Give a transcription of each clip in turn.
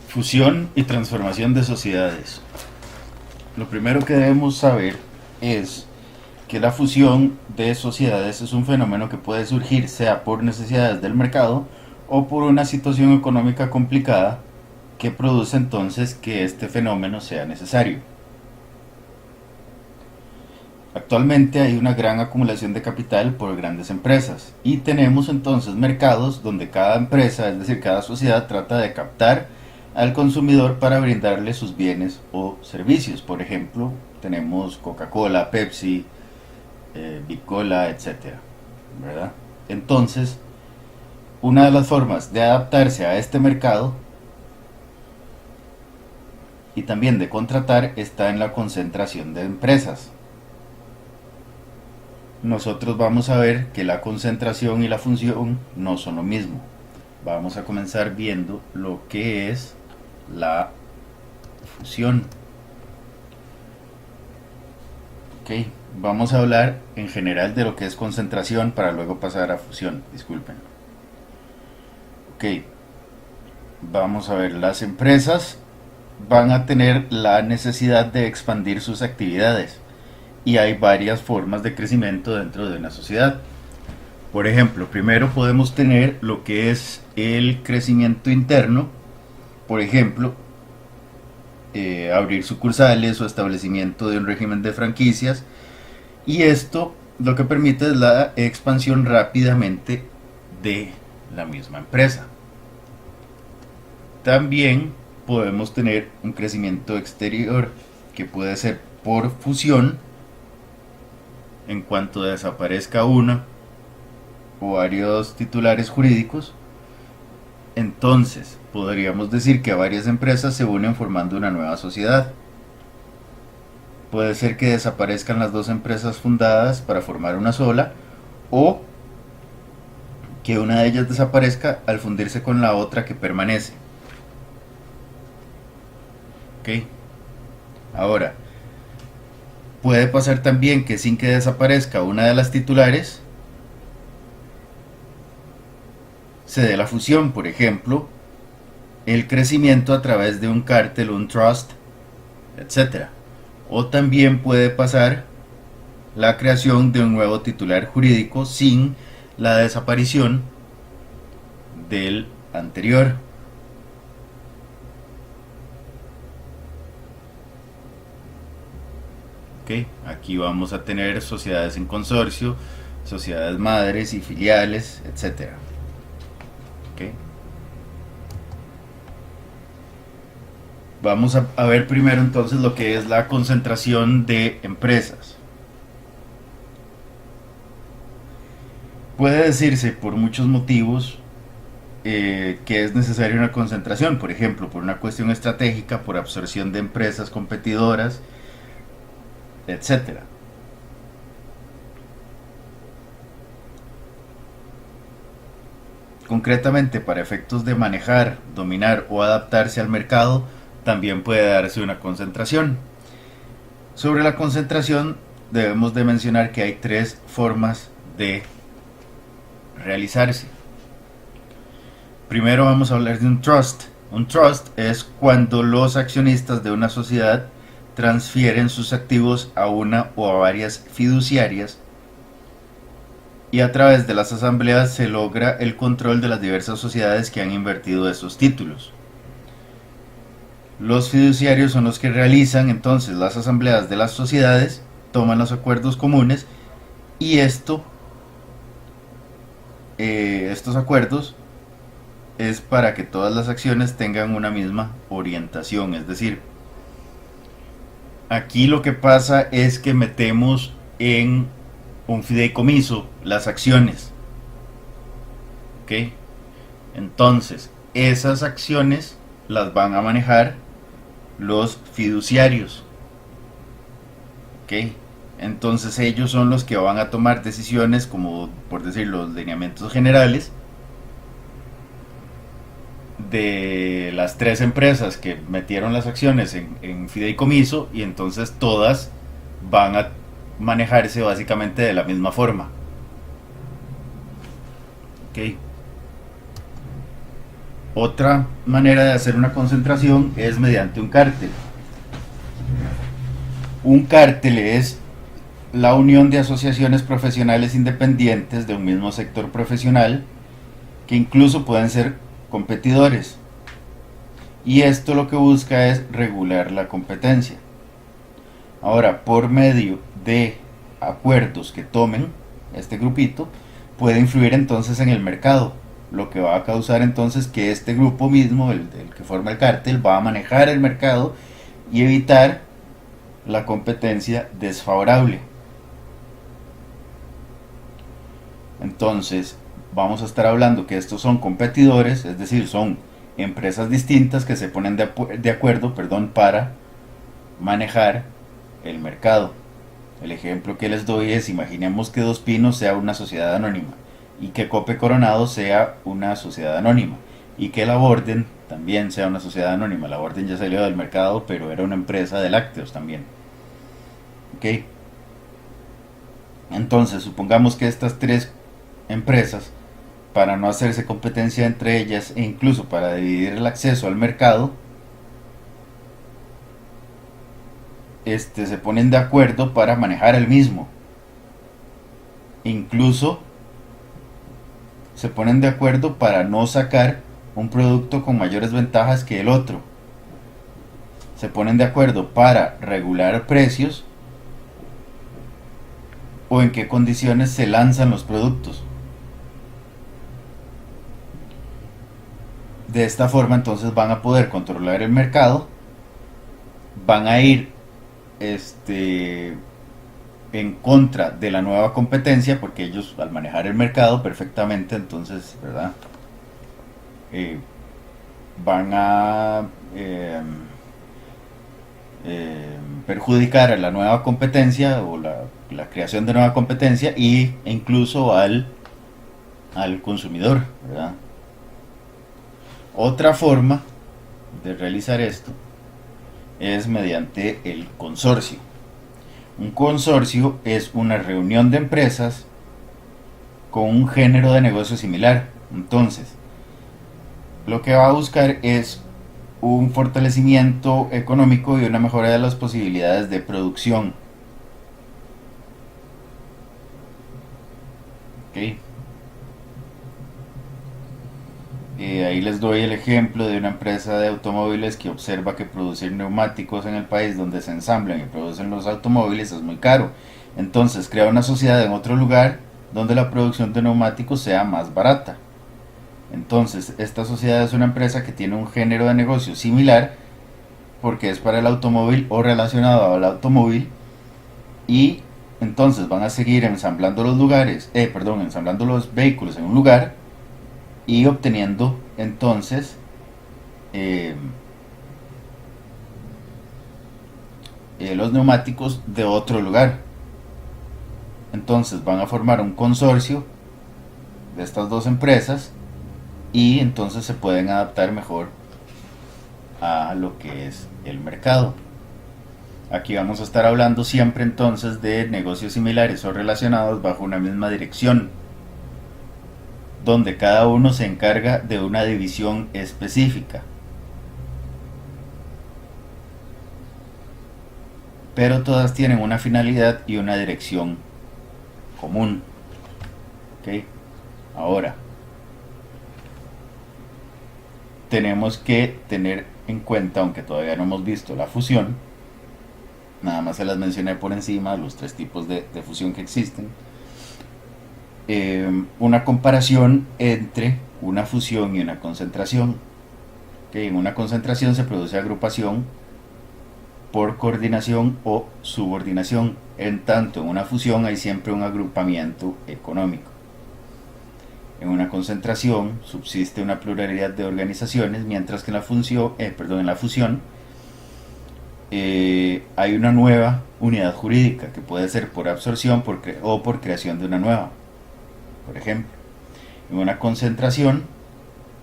Fusión y transformación de sociedades. Lo primero que debemos saber es que la fusión de sociedades es un fenómeno que puede surgir sea por necesidades del mercado o por una situación económica complicada que produce entonces que este fenómeno sea necesario. Actualmente hay una gran acumulación de capital por grandes empresas y tenemos entonces mercados donde cada empresa, es decir, cada sociedad trata de captar al consumidor para brindarle sus bienes o servicios. Por ejemplo, tenemos Coca-Cola, Pepsi, Big Cola, etcétera, ¿verdad? Entonces, una de las formas de adaptarse a este mercado y también de contratar está en la concentración de empresas. Nosotros vamos a ver que la concentración y la función no son lo mismo. Vamos a comenzar viendo lo que es la fusión. Ok, vamos a hablar en general de lo que es concentración para luego pasar a fusión. Disculpen. Ok, vamos a ver, las empresas van a tener la necesidad de expandir sus actividades y hay varias formas de crecimiento dentro de una sociedad. Por ejemplo, primero podemos tener lo que es el crecimiento interno, por ejemplo, abrir sucursales o establecimiento de un régimen de franquicias, y esto lo que permite es la expansión rápidamente de la misma empresa. También podemos tener un crecimiento exterior que puede ser por fusión en cuanto desaparezca una o varios titulares jurídicos. Entonces podríamos decir que varias empresas se unen formando una nueva sociedad. Puede ser que desaparezcan las dos empresas fundadas para formar una sola, o que una de ellas desaparezca al fundirse con la otra que permanece. ¿Ok? Ahora, puede pasar también que sin que desaparezca una de las titulares se dé la fusión, por ejemplo, el crecimiento a través de un cártel, un trust, etcétera. O también puede pasar la creación de un nuevo titular jurídico sin la desaparición del anterior. ¿Ok? Aquí vamos a tener sociedades en consorcio, sociedades madres y filiales, etcétera. ¿Ok? Vamos a ver primero entonces lo que es la concentración de empresas. Puede decirse por muchos motivos que es necesaria una concentración, por ejemplo, por una cuestión estratégica, por absorción de empresas competidoras, etcétera. Concretamente, para efectos de manejar, dominar o adaptarse al mercado, también puede darse una concentración. Sobre la concentración, debemos de mencionar que hay tres formas de realizarse. Primero vamos a hablar de un trust. Un trust es cuando los accionistas de una sociedad transfieren sus activos a una o a varias fiduciarias y a través de las asambleas se logra el control de las diversas sociedades que han invertido esos títulos. Los fiduciarios son los que realizan entonces las asambleas de las sociedades, toman los acuerdos comunes y estos acuerdos es para que todas las acciones tengan una misma orientación. Es decir, aquí lo que pasa es que metemos en un fideicomiso las acciones. ¿Ok? Entonces, esas acciones las van a manejar los fiduciarios. ¿Ok? Entonces ellos son los que van a tomar decisiones como, por decir, los lineamientos generales de las tres empresas que metieron las acciones en fideicomiso, y entonces todas van a manejarse básicamente de la misma forma. ¿Ok? Otra manera de hacer una concentración es mediante un cártel. Un cártel es la unión de asociaciones profesionales independientes de un mismo sector profesional que incluso pueden ser competidores. Y esto lo que busca es regular la competencia. Ahora, por medio de acuerdos que tomen este grupito, puede influir entonces en el mercado, lo que va a causar entonces que este grupo mismo, el que forma el cártel, va a manejar el mercado y evitar la competencia desfavorable. Entonces, vamos a estar hablando que estos son competidores, es decir, son empresas distintas que se ponen de acuerdo, para manejar el mercado. El ejemplo que les doy es: imaginemos que Dos Pinos sea una sociedad anónima y que Cope Coronado sea una sociedad anónima y que la Borden también sea una sociedad anónima. La Borden ya salió del mercado, pero era una empresa de lácteos también. ¿Ok? Entonces, supongamos que estas tres empresas, para no hacerse competencia entre ellas e incluso para dividir el acceso al mercado, se ponen de acuerdo para manejar el mismo. Incluso se ponen de acuerdo para no sacar un producto con mayores ventajas que el otro. Se ponen de acuerdo para regular precios o en qué condiciones se lanzan los productos. De esta forma entonces van a poder controlar el mercado, van a ir en contra de la nueva competencia, porque ellos al manejar el mercado perfectamente, entonces, ¿verdad? Van a perjudicar a la nueva competencia o la creación de nueva competencia e incluso al consumidor, ¿verdad? Otra forma de realizar esto es mediante el consorcio. Un consorcio es una reunión de empresas con un género de negocio similar. Entonces, lo que va a buscar es un fortalecimiento económico y una mejora de las posibilidades de producción. ¿Ok? Ahí les doy el ejemplo de una empresa de automóviles que observa que producir neumáticos en el país donde se ensamblan y producen los automóviles es muy caro. Entonces crea una sociedad en otro lugar donde la producción de neumáticos sea más barata. Entonces esta sociedad es una empresa que tiene un género de negocio similar porque es para el automóvil o relacionado al automóvil, y entonces van a seguir ensamblando ensamblando los vehículos en un lugar y obteniendo entonces los neumáticos de otro lugar. Entonces van a formar un consorcio de estas dos empresas y entonces se pueden adaptar mejor a lo que es el mercado. Aquí vamos a estar hablando siempre entonces de negocios similares o relacionados bajo una misma dirección, donde cada uno se encarga de una división específica, pero todas tienen una finalidad y una dirección común. ¿Okay? Ahora, tenemos que tener en cuenta, aunque todavía no hemos visto la fusión, nada más se las mencioné por encima, los tres tipos de fusión que existen, una comparación entre una fusión y una concentración. ¿Okay? En una concentración se produce agrupación por coordinación o subordinación, en tanto en una fusión hay siempre un agrupamiento económico. En una concentración subsiste una pluralidad de organizaciones, mientras que en la fusión hay una nueva unidad jurídica que puede ser por absorción o por creación de una nueva. Por ejemplo, en una concentración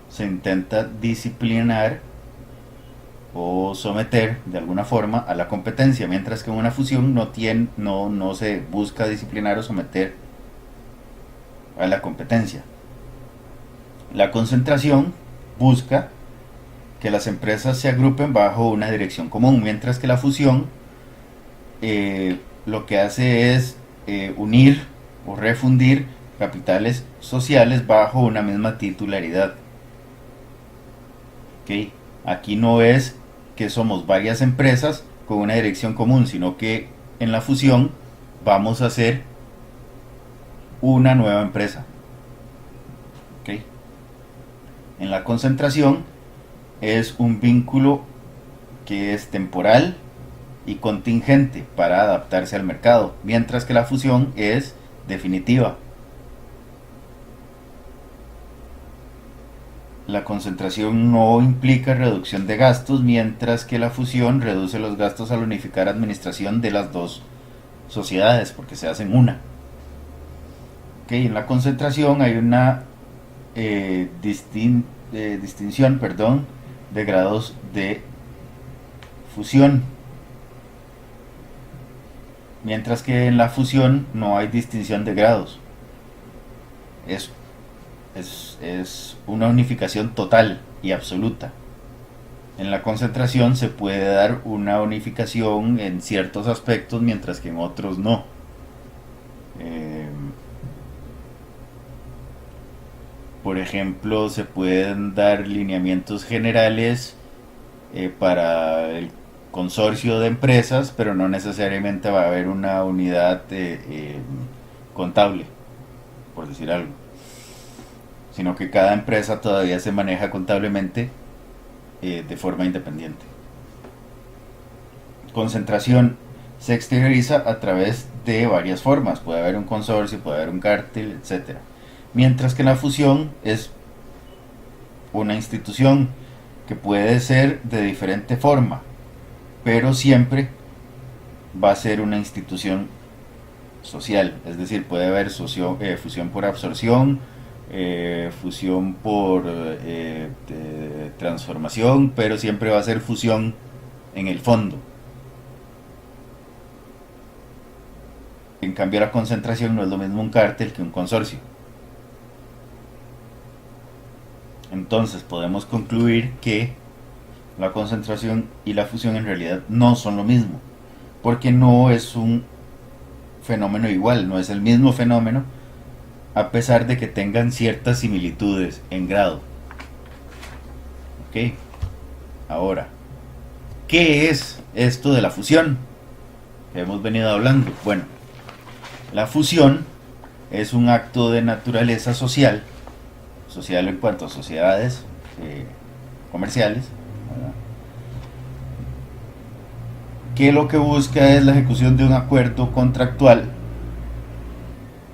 se intenta disciplinar o someter de alguna forma a la competencia, mientras que en una fusión no se busca disciplinar o someter a la competencia. La concentración busca que las empresas se agrupen bajo una dirección común, mientras que la fusión lo que hace es unir o refundir capitales sociales bajo una misma titularidad. ¿Okay? Aquí no es que somos varias empresas con una dirección común, sino que en la fusión vamos a hacer una nueva empresa. ¿Okay? En la concentración es un vínculo que es temporal y contingente para adaptarse al mercado, mientras que la fusión es definitiva. La concentración no implica reducción de gastos, mientras que la fusión reduce los gastos al unificar administración de las dos sociedades, porque se hacen una. Okay, en la concentración hay una distinción, de grados de fusión, mientras que en la fusión no hay distinción de grados. Es una unificación total y absoluta. En la concentración se puede dar una unificación en ciertos aspectos, mientras que en otros no. Por ejemplo, se pueden dar lineamientos generales para el consorcio de empresas, pero no necesariamente va a haber una unidad contable, por decir algo, sino que cada empresa todavía se maneja contablemente de forma independiente. Concentración se exterioriza a través de varias formas. Puede haber un consorcio, puede haber un cártel, etc. Mientras que la fusión es una institución que puede ser de diferente forma, pero siempre va a ser una institución social. Es decir, puede haber fusión por absorción, fusión por transformación, pero siempre va a ser fusión en el fondo. En cambio, la concentración no es lo mismo un cártel que un consorcio. Entonces podemos concluir que la concentración y la fusión en realidad no son lo mismo, porque no es un fenómeno igual, no es el mismo fenómeno, a pesar de que tengan ciertas similitudes en grado. Ok, ahora, ¿qué es esto de la fusión que hemos venido hablando? Bueno, la fusión es un acto de naturaleza social en cuanto a sociedades comerciales, ¿verdad?, que lo que busca es la ejecución de un acuerdo contractual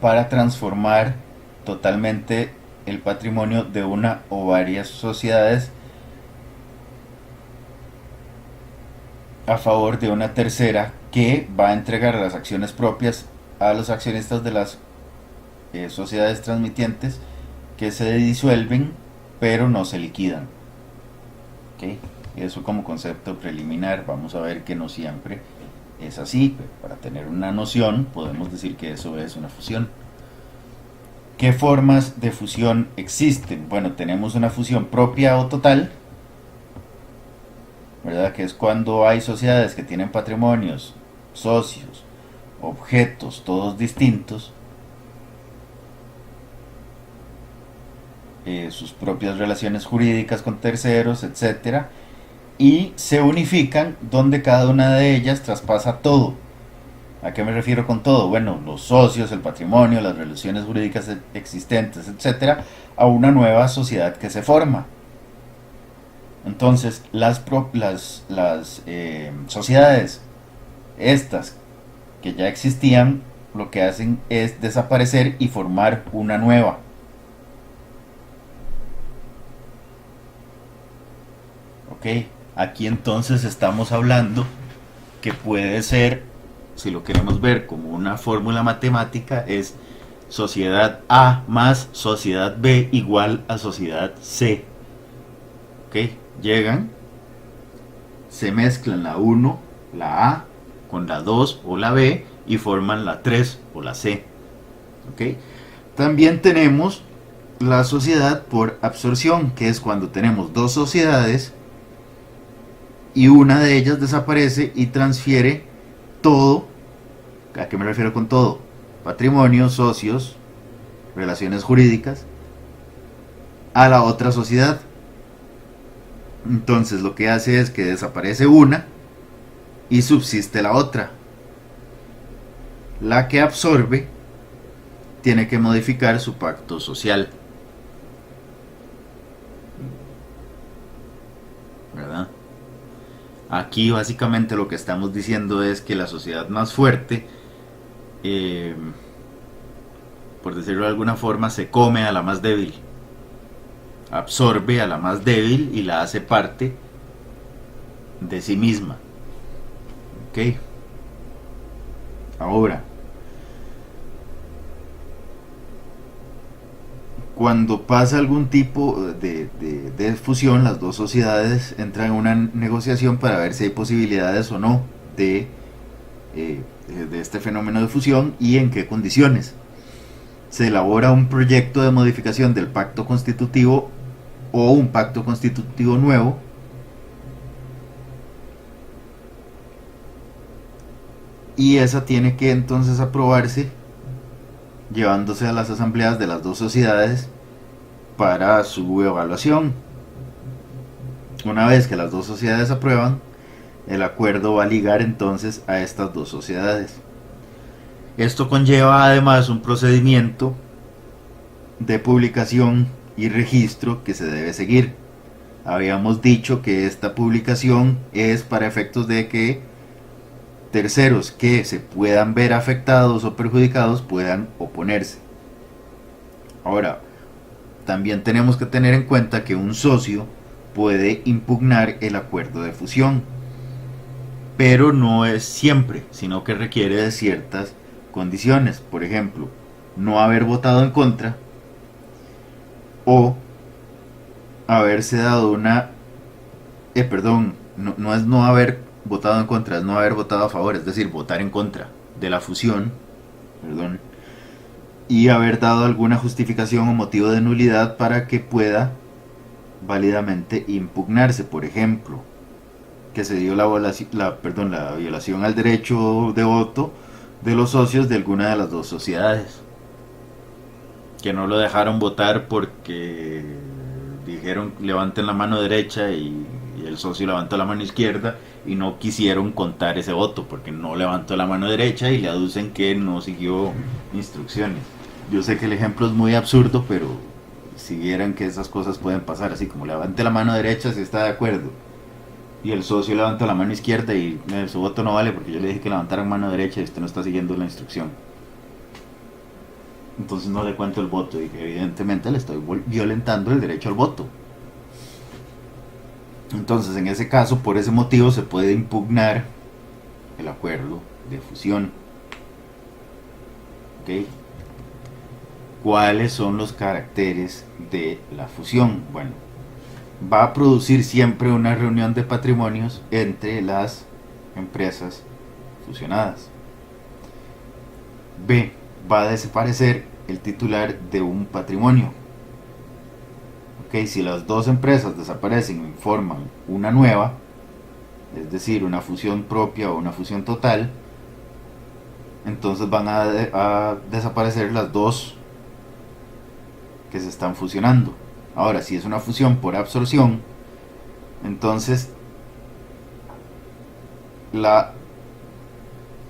para transformar totalmente el patrimonio de una o varias sociedades a favor de una tercera, que va a entregar las acciones propias a los accionistas de las sociedades transmitientes, que se disuelven pero no se liquidan. ¿Okay? Eso como concepto preliminar. Vamos a ver que no siempre es así, pero para tener una noción podemos decir que eso es una fusión. ¿Qué formas de fusión existen? Bueno, tenemos una fusión propia o total, ¿verdad?, que es cuando hay sociedades que tienen patrimonios, socios, objetos, todos distintos, sus propias relaciones jurídicas con terceros, etc., y se unifican, donde cada una de ellas traspasa todo. ¿A qué me refiero con todo? Bueno, los socios, el patrimonio, las relaciones jurídicas existentes, etc., a una nueva sociedad que se forma. Entonces, las sociedades estas que ya existían, lo que hacen es desaparecer y formar una nueva. Ok, aquí entonces estamos hablando que puede ser, si lo queremos ver como una fórmula matemática, es sociedad A más sociedad B igual a sociedad C. Ok, llegan, se mezclan la 1, la A, con la 2 o la B y forman la 3 o la C. Ok, también tenemos la sociedad por absorción, que es cuando tenemos dos sociedades y una de ellas desaparece y transfiere todo. ¿A qué me refiero con todo? Patrimonio, socios, relaciones jurídicas, a la otra sociedad. Entonces lo que hace es que desaparece una y subsiste la otra. La que absorbe tiene que modificar su pacto social, ¿verdad? Aquí básicamente lo que estamos diciendo es que la sociedad más fuerte, eh, por decirlo de alguna forma, se come a la más débil, absorbe a la más débil y la hace parte de sí misma. ¿Ok? Ahora, cuando pasa algún tipo de fusión, las dos sociedades entran en una negociación para ver si hay posibilidades o no eh, de este fenómeno de fusión y en qué condiciones. Se elabora un proyecto de modificación del pacto constitutivo o un pacto constitutivo nuevo, y esa tiene que entonces aprobarse llevándose a las asambleas de las dos sociedades para su evaluación. Una vez que las dos sociedades aprueban, el acuerdo va a ligar entonces a estas dos sociedades. Esto conlleva además un procedimiento de publicación y registro que se debe seguir. Habíamos dicho que esta publicación es para efectos de que terceros que se puedan ver afectados o perjudicados puedan oponerse. Ahora, también tenemos que tener en cuenta que un socio puede impugnar el acuerdo de fusión, pero no es siempre, sino que requiere de ciertas condiciones. Por ejemplo, no haber votado en contra o haberse dado una... no es no haber votado en contra, es no haber votado a favor, es decir, votar en contra de la fusión, perdón, y haber dado alguna justificación o motivo de nulidad para que pueda válidamente impugnarse. Por ejemplo, que se dio la violación al derecho de voto de los socios de alguna de las dos sociedades, que no lo dejaron votar porque dijeron levanten la mano derecha y el socio levantó la mano izquierda y no quisieron contar ese voto porque no levantó la mano derecha y le aducen que no siguió instrucciones. Yo sé que el ejemplo es muy absurdo, pero si vieran que esas cosas pueden pasar, así como levante la mano derecha si está de acuerdo y el socio levanta la mano izquierda y su voto no vale porque yo le dije que levantaran mano derecha y usted no está siguiendo la instrucción, entonces no le cuento el voto y evidentemente le estoy violentando el derecho al voto. Entonces, en ese caso, por ese motivo se puede impugnar el acuerdo de fusión. ¿Ok? ¿Cuáles son los caracteres de la fusión? Bueno, va a producir siempre una reunión de patrimonios entre las empresas fusionadas. B, va a desaparecer el titular de un patrimonio. Okay, si las dos empresas desaparecen y forman una nueva, es decir, una fusión propia o una fusión total, entonces van a desaparecer las dos que se están fusionando. Ahora, si es una fusión por absorción, entonces la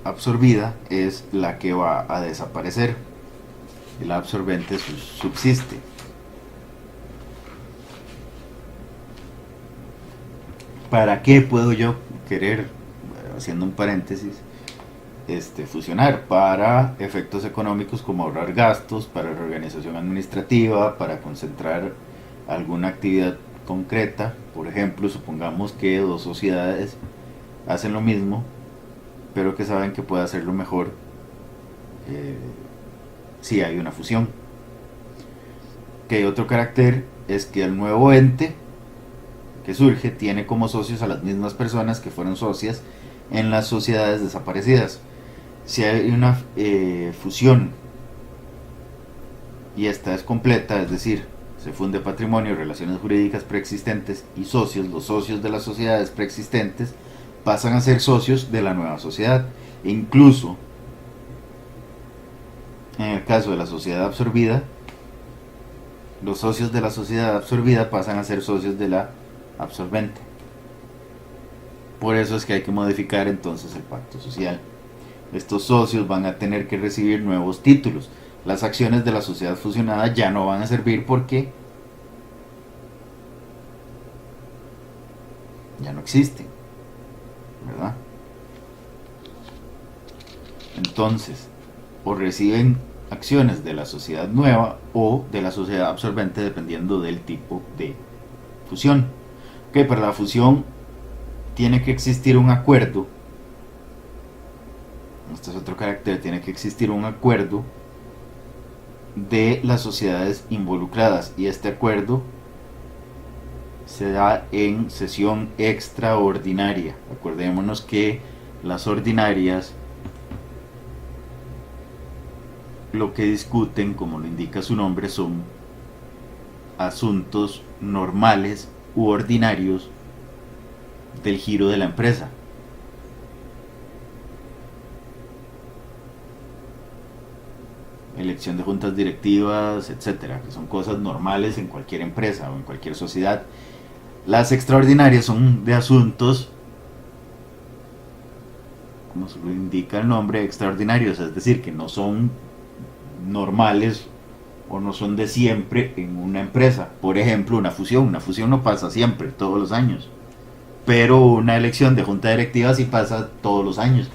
absorbida es la que va a desaparecer y la absorbente subsiste. ¿Para qué puedo yo querer, haciendo un paréntesis, fusionar? Para efectos económicos como ahorrar gastos, para reorganización administrativa, para concentrar alguna actividad concreta. Por ejemplo, supongamos que dos sociedades hacen lo mismo, pero que saben que puede hacerlo mejor si hay una fusión. Que otro carácter es que el nuevo ente que surge tiene como socios a las mismas personas que fueron socias en las sociedades desaparecidas. Si hay una fusión y esta es completa, es decir, se funde patrimonio, relaciones jurídicas preexistentes y socios, los socios de las sociedades preexistentes pasan a ser socios de la nueva sociedad. E incluso, en el caso de la sociedad absorbida, los socios de la sociedad absorbida pasan a ser socios de la absorbente. Por eso es que hay que modificar entonces el pacto social. Estos socios van a tener que recibir nuevos títulos. Las acciones de la sociedad fusionada ya no van a servir porque ya no existen, ¿verdad? Entonces, o reciben acciones de la sociedad nueva o de la sociedad absorbente dependiendo del tipo de fusión. Ok, para la fusión tiene que existir un acuerdo. Este es otro carácter, tiene que existir un acuerdo de las sociedades involucradas y este acuerdo se da en sesión extraordinaria. Acordémonos que las ordinarias lo que discuten, como lo indica su nombre, son asuntos normales u ordinarios del giro de la empresa. Elección de juntas directivas, etcétera, que son cosas normales en cualquier empresa o en cualquier sociedad. Las extraordinarias son de asuntos, como se lo indica el nombre, extraordinarios, es decir, que no son normales o no son de siempre en una empresa. Por ejemplo, una fusión no pasa siempre, todos los años, pero una elección de junta directiva sí pasa todos los años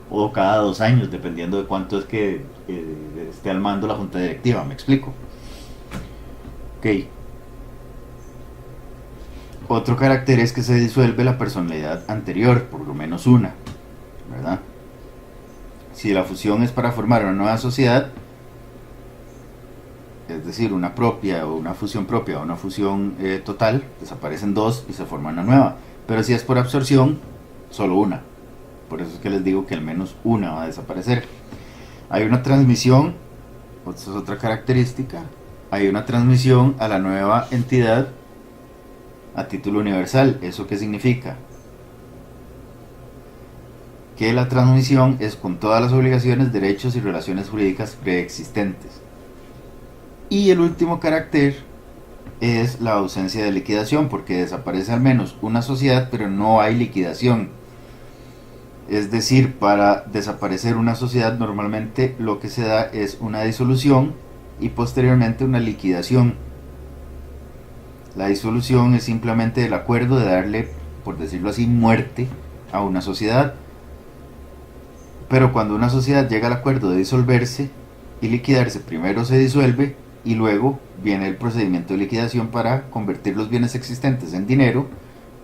o cada 2 años, dependiendo de cuánto es que esté al mando la junta directiva. ¿Me explico? Ok. Otro carácter es que se disuelve la personalidad anterior, por lo menos una, ¿verdad? Si la fusión es para formar una nueva sociedad, es decir, una propia o una fusión propia o una fusión total, desaparecen dos y se forma una nueva. Pero si es por absorción, solo una. Por eso es que les digo que al menos una va a desaparecer. Hay una transmisión, esta es otra característica, hay una transmisión a la nueva entidad a título universal. ¿Eso qué significa? Que la transmisión es con todas las obligaciones, derechos y relaciones jurídicas preexistentes. Y el último carácter es la ausencia de liquidación, porque desaparece al menos una sociedad, pero no hay liquidación. Es decir, para desaparecer una sociedad normalmente lo que se da es una disolución y posteriormente una liquidación. La disolución es simplemente el acuerdo de darle, por decirlo así, muerte a una sociedad. Pero cuando una sociedad llega al acuerdo de disolverse y liquidarse, primero se disuelve y luego viene el procedimiento de liquidación para convertir los bienes existentes en dinero,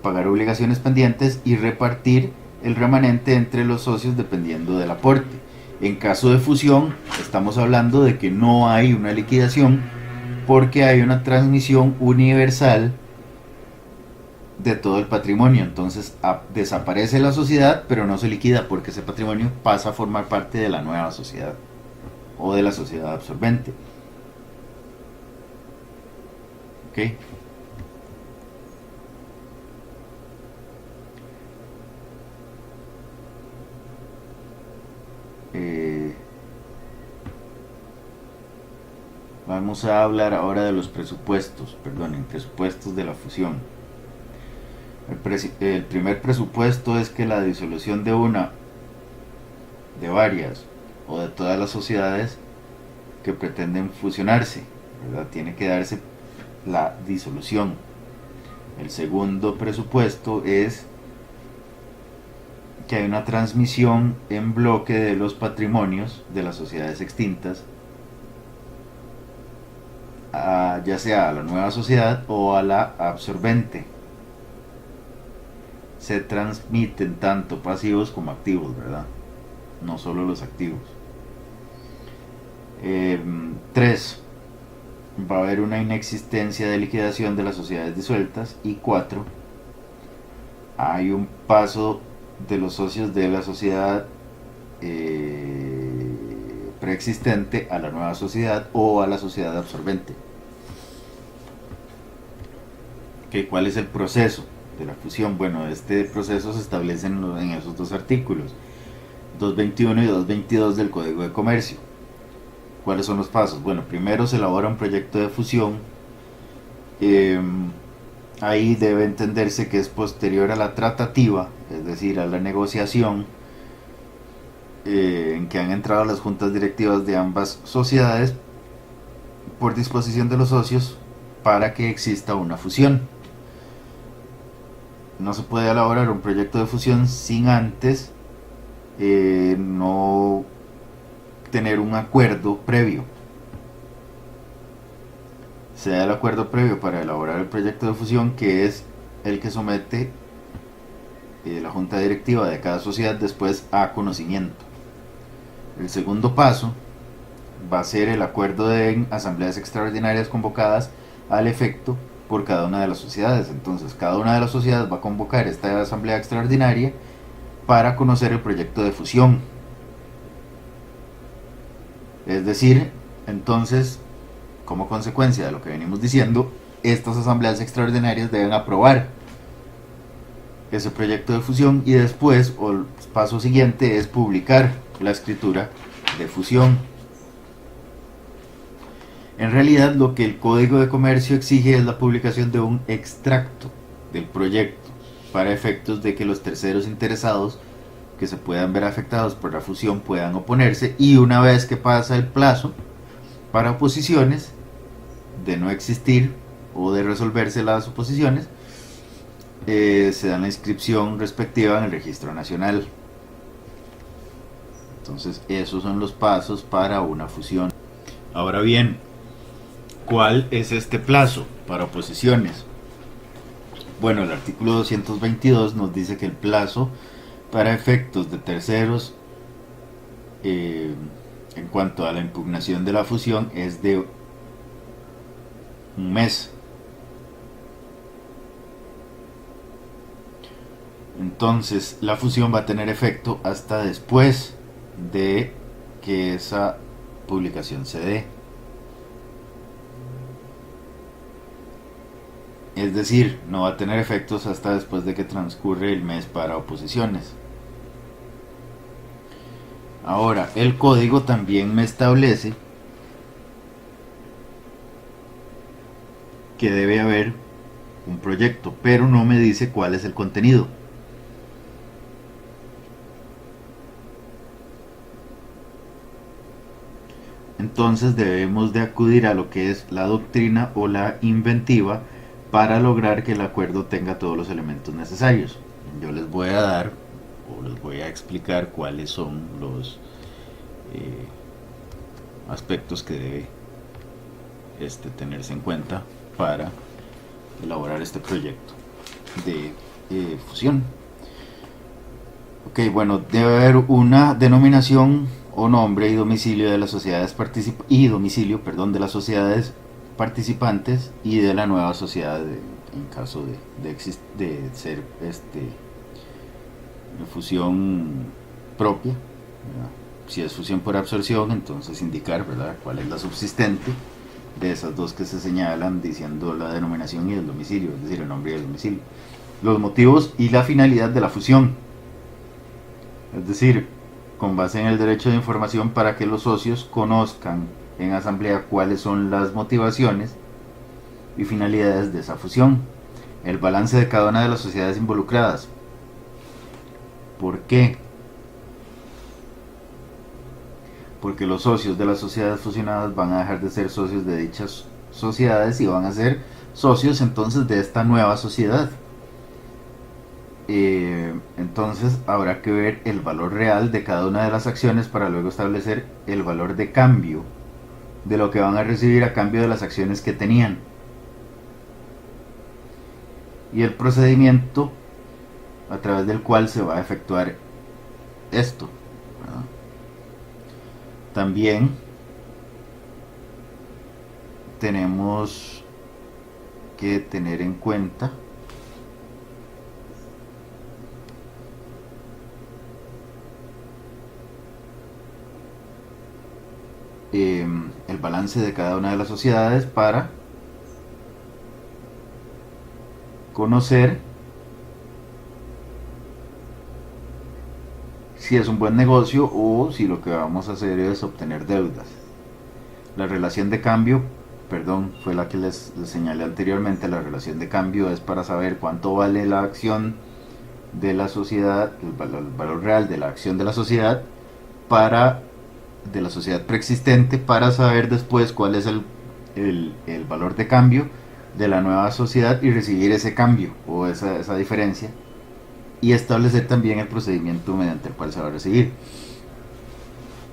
pagar obligaciones pendientes y repartir el remanente entre los socios dependiendo del aporte. En caso de fusión, estamos hablando de que no hay una liquidación porque hay una transmisión universal de todo el patrimonio. Entonces desaparece la sociedad, pero no se liquida porque ese patrimonio pasa a formar parte de la nueva sociedad o de la sociedad absorbente. ¿Ok? Vamos a hablar ahora de los presupuestos, presupuestos de la fusión. El primer presupuesto es que la disolución de una, de varias o de todas las sociedades que pretenden fusionarse, ¿verdad? Tiene que darse la disolución. El segundo presupuesto es que hay una transmisión en bloque de los patrimonios de las sociedades extintas, ya sea a la nueva sociedad o a la absorbente. Se transmiten tanto pasivos como activos, ¿verdad? No solo los activos. 3. Va a haber una inexistencia de liquidación de las sociedades disueltas. Y 4. Hay un paso de los socios de la sociedad preexistente a la nueva sociedad o a la sociedad absorbente. ¿Cuál es el proceso de la fusión? Bueno, este proceso se establece en esos dos artículos, 221 y 222 del Código de Comercio. ¿Cuáles son los pasos? Bueno, primero se elabora un proyecto de fusión. Ahí debe entenderse que es posterior a la tratativa, es decir, a la negociación, en que han entrado las juntas directivas de ambas sociedades por disposición de los socios para que exista una fusión. No se puede elaborar un proyecto de fusión sin antes no tener un acuerdo previo. Se da el acuerdo previo para elaborar el proyecto de fusión, que es el que somete la junta directiva de cada sociedad después a conocimiento. El segundo paso va a ser el acuerdo en asambleas extraordinarias convocadas al efecto por cada una de las sociedades. Entonces, cada una de las sociedades va a convocar esta asamblea extraordinaria para conocer el proyecto de fusión. Es decir, entonces, como consecuencia de lo que venimos diciendo, estas asambleas extraordinarias deben aprobar ese proyecto de fusión y después, o el paso siguiente, es publicar la escritura de fusión. En realidad, lo que el Código de Comercio exige es la publicación de un extracto del proyecto para efectos de que los terceros interesados que se puedan ver afectados por la fusión puedan oponerse, y una vez que pasa el plazo para oposiciones, de no existir o de resolverse las oposiciones, se da la inscripción respectiva en el Registro Nacional. Entonces, esos son los pasos para una fusión. Ahora bien, ¿cuál es este plazo para oposiciones? Bueno, el artículo 222 nos dice que el plazo para efectos de terceros en cuanto a la impugnación de la fusión es de un mes. Entonces, la fusión va a tener efecto hasta después de que esa publicación se dé. Es decir, no va a tener efectos hasta después de que transcurre el mes para oposiciones. Ahora, el código también me establece que debe haber un proyecto, pero no me dice cuál es el contenido. Entonces debemos de acudir a lo que es la doctrina o la inventiva para lograr que el acuerdo tenga todos los elementos necesarios. Yo les voy a dar o les voy a explicar cuáles son los aspectos que debe tenerse en cuenta para elaborar este proyecto de fusión. Ok, bueno, debe haber una denominación o nombre y domicilio de las sociedades de las sociedades participantes y de la nueva sociedad en caso de ser fusión propia, ¿verdad? Si es fusión por absorción, entonces indicar, ¿verdad?, cuál es la subsistente de esas dos que se señalan diciendo la denominación y el domicilio, es decir, el nombre y el domicilio. Los motivos y la finalidad de la fusión, es decir, con base en el derecho de información para que los socios conozcan en asamblea cuáles son las motivaciones y finalidades de esa fusión. El balance de cada una de las sociedades involucradas. ¿Por qué? Porque los socios de las sociedades fusionadas van a dejar de ser socios de dichas sociedades y van a ser socios entonces de esta nueva sociedad. Entonces habrá que ver el valor real de cada una de las acciones para luego establecer el valor de cambio de lo que van a recibir a cambio de las acciones que tenían, y el procedimiento a través del cual se va a efectuar esto, ¿verdad? También tenemos que tener en cuenta el balance de cada una de las sociedades para conocer si es un buen negocio o si lo que vamos a hacer es obtener deudas. La relación de cambio, perdón, fue la que les señalé anteriormente. La relación de cambio es para saber cuánto vale la acción de la sociedad, el valor real de la acción de la sociedad de la sociedad preexistente, para saber después cuál es el valor de cambio de la nueva sociedad y recibir ese cambio o esa diferencia, y establecer también el procedimiento mediante el cual se va a recibir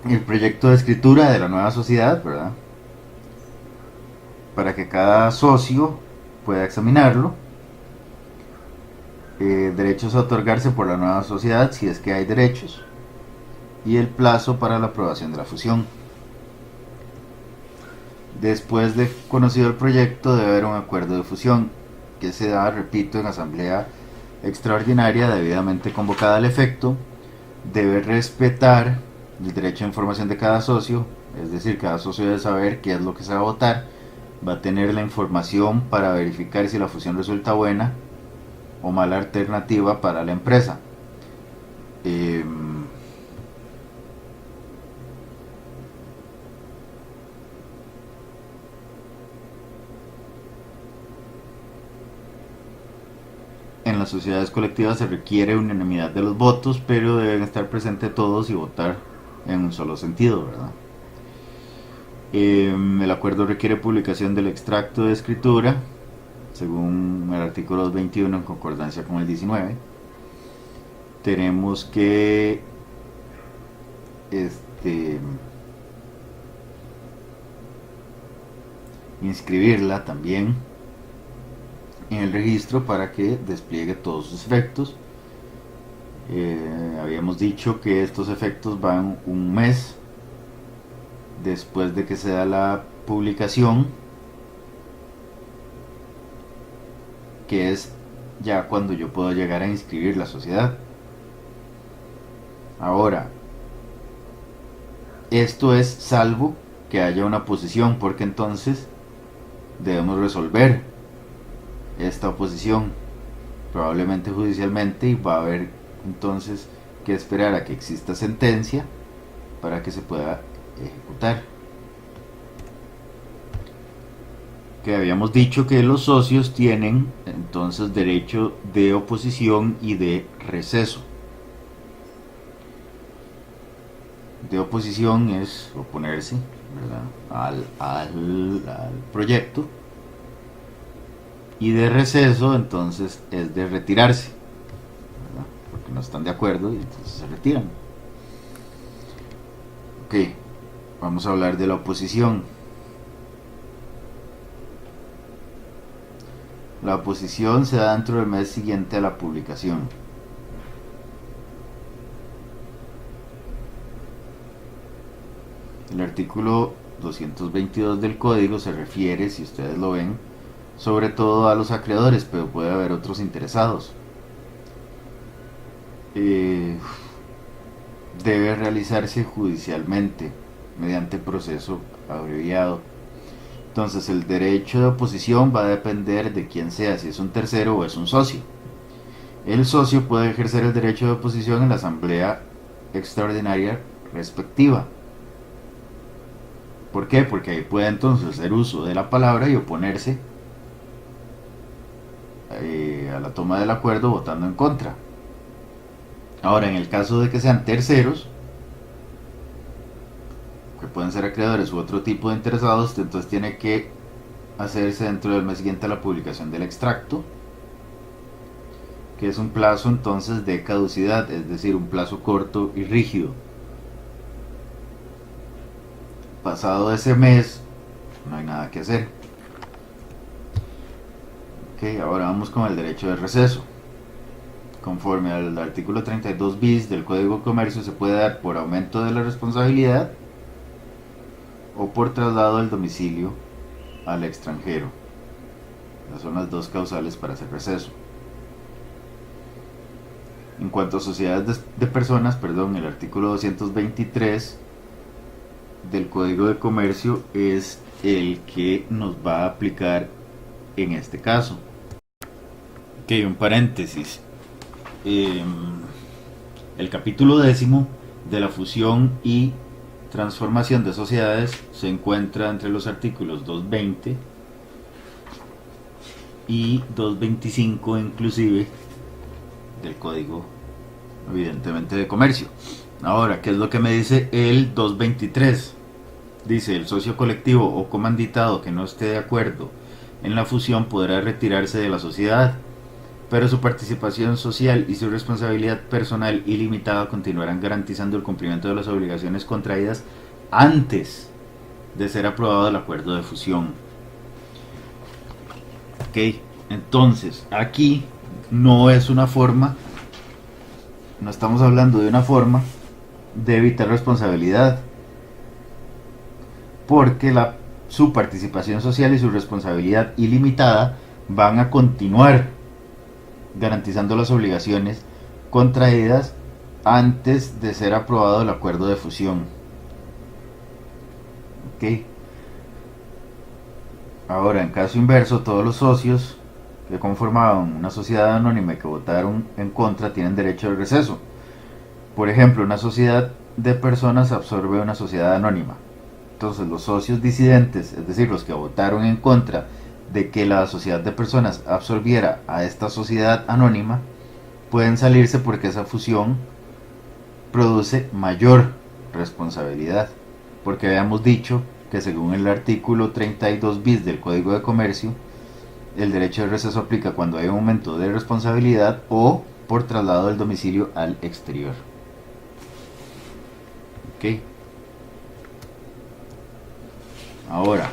el proyecto de escritura de la nueva sociedad, ¿verdad? Para que cada socio pueda examinarlo. Derechos a otorgarse por la nueva sociedad, si es que hay derechos, y el plazo para la aprobación de la fusión. Después de conocido el proyecto, debe haber un acuerdo de fusión que se da, repito, en asamblea extraordinaria debidamente convocada al efecto. Debe respetar el derecho a información de cada socio, es decir, cada socio debe saber qué es lo que se va a votar, va a tener la información para verificar si la fusión resulta buena o mala alternativa para la empresa. En las sociedades colectivas se requiere unanimidad de los votos, pero deben estar presentes todos y votar en un solo sentido, ¿verdad? El acuerdo requiere publicación del extracto de escritura, según el artículo 21 en concordancia con el 19. Tenemos que inscribirla también en el registro para que despliegue todos sus efectos. Habíamos dicho que estos efectos van un mes después de que se da la publicación, que es ya cuando yo puedo llegar a inscribir la sociedad. Ahora, esto es salvo que haya una oposición, porque entonces debemos resolver esta oposición, probablemente judicialmente, y va a haber entonces que esperar a que exista sentencia para que se pueda ejecutar. Que habíamos dicho que los socios tienen entonces derecho de oposición y de receso. De oposición es oponerse, ¿verdad?, al proyecto, y de receso entonces es de retirarse, ¿verdad?, porque no están de acuerdo y entonces se retiran. Ok, vamos a hablar de la oposición. La oposición se da dentro del mes siguiente a la publicación. El artículo 222 del código se refiere, si ustedes lo ven, sobre todo a los acreedores, pero puede haber otros interesados. Debe realizarse judicialmente mediante proceso abreviado. Entonces el derecho de oposición va a depender de quién sea, si es un tercero o es un socio. El socio puede ejercer el derecho de oposición en la asamblea extraordinaria respectiva. ¿Por qué? Porque ahí puede entonces hacer uso de la palabra y oponerse a la toma del acuerdo votando en contra. Ahora, en el caso de que sean terceros, que pueden ser acreedores u otro tipo de interesados, entonces tiene que hacerse dentro del mes siguiente a la publicación del extracto, que es un plazo entonces de caducidad, es decir, un plazo corto y rígido. Pasado ese mes, no hay nada que hacer. Ok, ahora vamos con el derecho de receso. Conforme al artículo 32 bis del Código de Comercio, se puede dar por aumento de la responsabilidad o por traslado del domicilio al extranjero. Esas son las dos causales para hacer receso. En cuanto a sociedades de personas, el artículo 223 del Código de Comercio es el que nos va a aplicar en este caso. Ok, un paréntesis. Eh, el capítulo 10 de la fusión y transformación de sociedades se encuentra entre los artículos 220 y 225 inclusive del Código, evidentemente, de Comercio. Ahora, ¿qué es lo que me dice el 223? Dice: el socio colectivo o comanditado que no esté de acuerdo en la fusión podrá retirarse de la sociedad, pero su participación social y su responsabilidad personal ilimitada continuarán garantizando el cumplimiento de las obligaciones contraídas antes de ser aprobado el acuerdo de fusión. Ok, entonces aquí no es una forma, no estamos hablando de una forma de evitar responsabilidad, porque su participación social y su responsabilidad ilimitada van a continuar garantizando las obligaciones contraídas antes de ser aprobado el acuerdo de fusión. Ok. Ahora, en caso inverso, todos los socios que conformaban una sociedad anónima y que votaron en contra tienen derecho de receso. Por ejemplo, una sociedad de personas absorbe una sociedad anónima. Entonces, los socios disidentes, es decir, los que votaron en contra de que la sociedad de personas absorbiera a esta sociedad anónima, pueden salirse porque esa fusión produce mayor responsabilidad. Porque habíamos dicho que según el artículo 32 bis del Código de Comercio, el derecho de receso aplica cuando hay un aumento de responsabilidad o por traslado del domicilio al exterior. Ok. Ahora,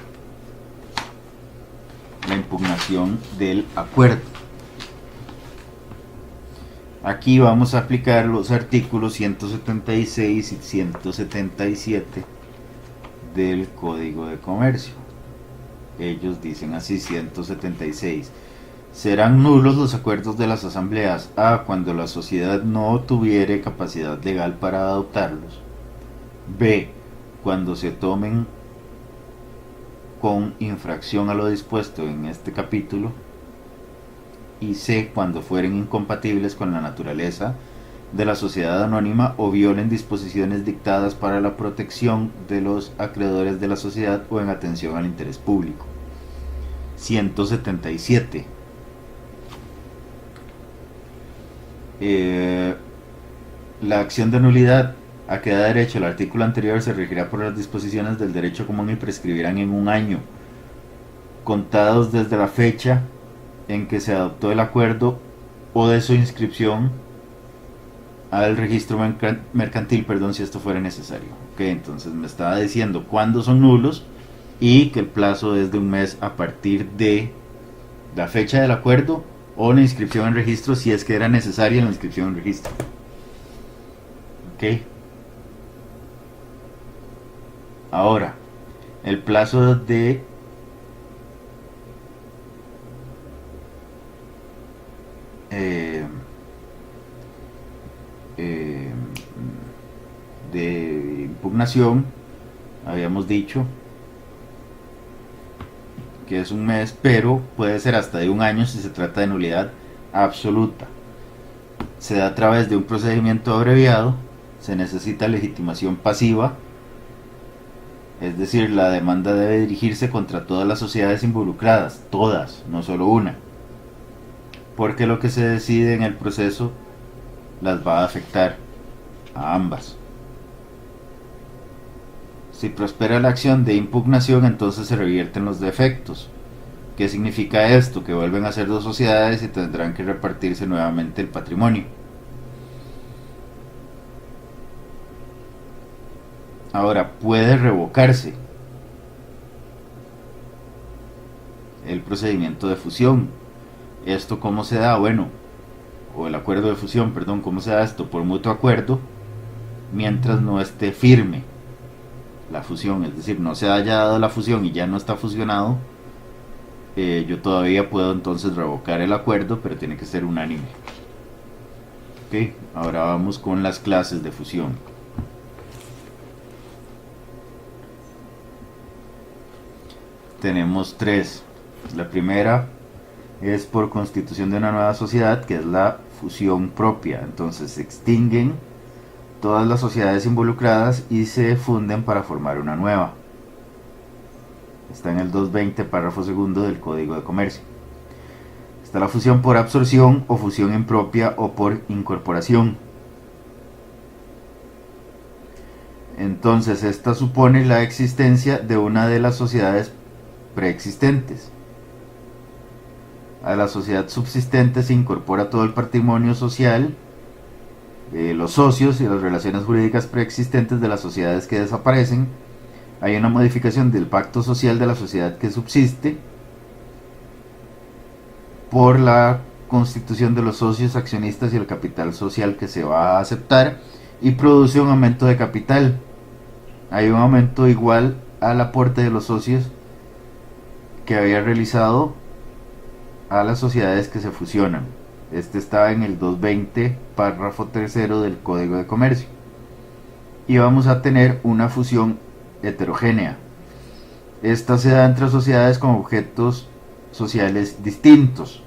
la impugnación del acuerdo. Aquí vamos a aplicar los artículos 176 y 177 del Código de Comercio. Ellos dicen así: 176. Serán nulos los acuerdos de las asambleas A cuando la sociedad no tuviere capacidad legal para adoptarlos. B, cuando se tomen con infracción a lo dispuesto en este capítulo. Y C, cuando fueren incompatibles con la naturaleza de la sociedad anónima o violen disposiciones dictadas para la protección de los acreedores de la sociedad o en atención al interés público. 177. La acción de nulidad a que da derecho el artículo anterior se regirá por las disposiciones del derecho común y prescribirán en un año, contados desde la fecha en que se adoptó el acuerdo o de su inscripción al registro mercantil, si esto fuera necesario. Okay, entonces me estaba diciendo cuándo son nulos y que el plazo es de un mes a partir de la fecha del acuerdo o la inscripción en registro, si es que era necesaria la inscripción en registro. Ok. Ahora, el plazo de impugnación, habíamos dicho que es un mes, pero puede ser hasta de un año si se trata de nulidad absoluta. Se da a través de un procedimiento abreviado, se necesita legitimación pasiva, es decir, la demanda debe dirigirse contra todas las sociedades involucradas, todas, no solo una, porque lo que se decide en el proceso las va a afectar a ambas. Si prospera la acción de impugnación, entonces se revierten los defectos. ¿Qué significa esto? Que vuelven a ser dos sociedades y tendrán que repartirse nuevamente el patrimonio. Ahora, puede revocarse el procedimiento de fusión. ¿Esto cómo se da? Bueno, o el acuerdo de fusión, perdón, ¿cómo se da esto? Por mutuo acuerdo, mientras no esté firme la fusión, es decir, no se haya dado la fusión y ya no está fusionado, yo todavía puedo entonces revocar el acuerdo, pero tiene que ser unánime. Ok, ahora vamos con las clases de fusión. tenemos tres. La primera es por constitución de una nueva sociedad, que es la fusión propia. Entonces se extinguen todas las sociedades involucradas y se funden para formar una nueva. Está en el 220, párrafo segundo del Código de Comercio. Está la fusión por absorción o fusión impropia o por incorporación. Entonces esta supone la existencia de una de las sociedades preexistentes. A la sociedad subsistente se incorpora todo el patrimonio social, los socios y las relaciones jurídicas preexistentes de las sociedades que desaparecen. Hay una modificación del pacto social de la sociedad que subsiste por la constitución de los socios, accionistas y el capital social que se va a aceptar, y produce un aumento de capital. Hay un aumento igual al aporte de los socios que había realizado a las sociedades que se fusionan. Este está en el 220, párrafo tercero del Código de Comercio. Y vamos a tener una fusión heterogénea. Esta se da entre sociedades con objetos sociales distintos,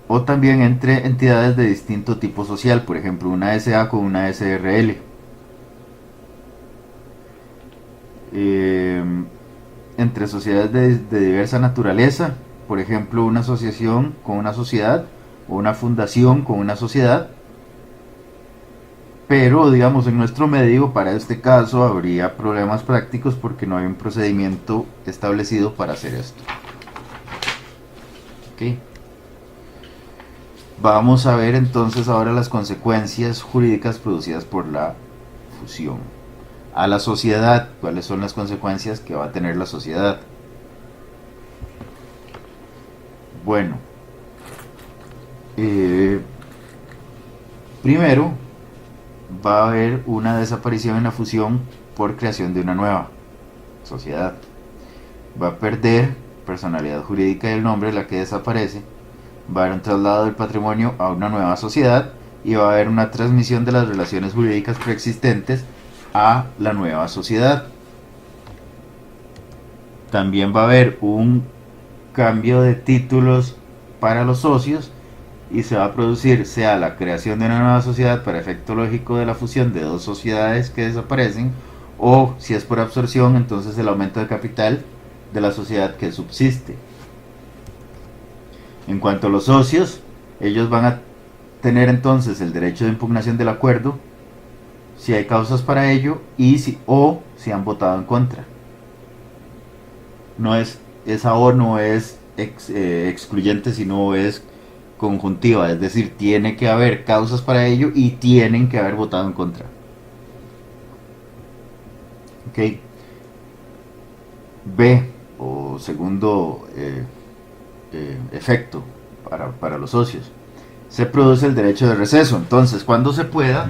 o también entre entidades de distinto tipo social, por ejemplo una SA con una SRL. Entre sociedades de diversa naturaleza, por ejemplo una asociación con una sociedad o una fundación con una sociedad. Pero digamos en nuestro medio para este caso habría problemas prácticos porque no hay un procedimiento establecido para hacer esto. Okay. Vamos a ver entonces ahora las consecuencias jurídicas producidas por la fusión. A la sociedad, ¿cuáles son las consecuencias que va a tener la sociedad? Bueno, primero va a haber una desaparición en la fusión por creación de una nueva sociedad. Va a perder personalidad jurídica del nombre, la que desaparece. Va a haber un traslado del patrimonio a una nueva sociedad y va a haber una transmisión de las relaciones jurídicas preexistentes a la nueva sociedad. También va a haber un cambio de títulos para los socios y se va a producir sea la creación de una nueva sociedad para efecto lógico de la fusión de dos sociedades que desaparecen, o si es por absorción, entonces el aumento de capital de la sociedad que subsiste. En cuanto a los socios, ellos van a tener entonces el derecho de impugnación del acuerdo si hay causas para ello y si han votado en contra. No es esa o no es excluyente, sino es conjuntiva, es decir, tiene que haber causas para ello y tienen que haber votado en contra. Ok. B, o segundo efecto para los socios, se produce el derecho de receso. Entonces, cuando se pueda,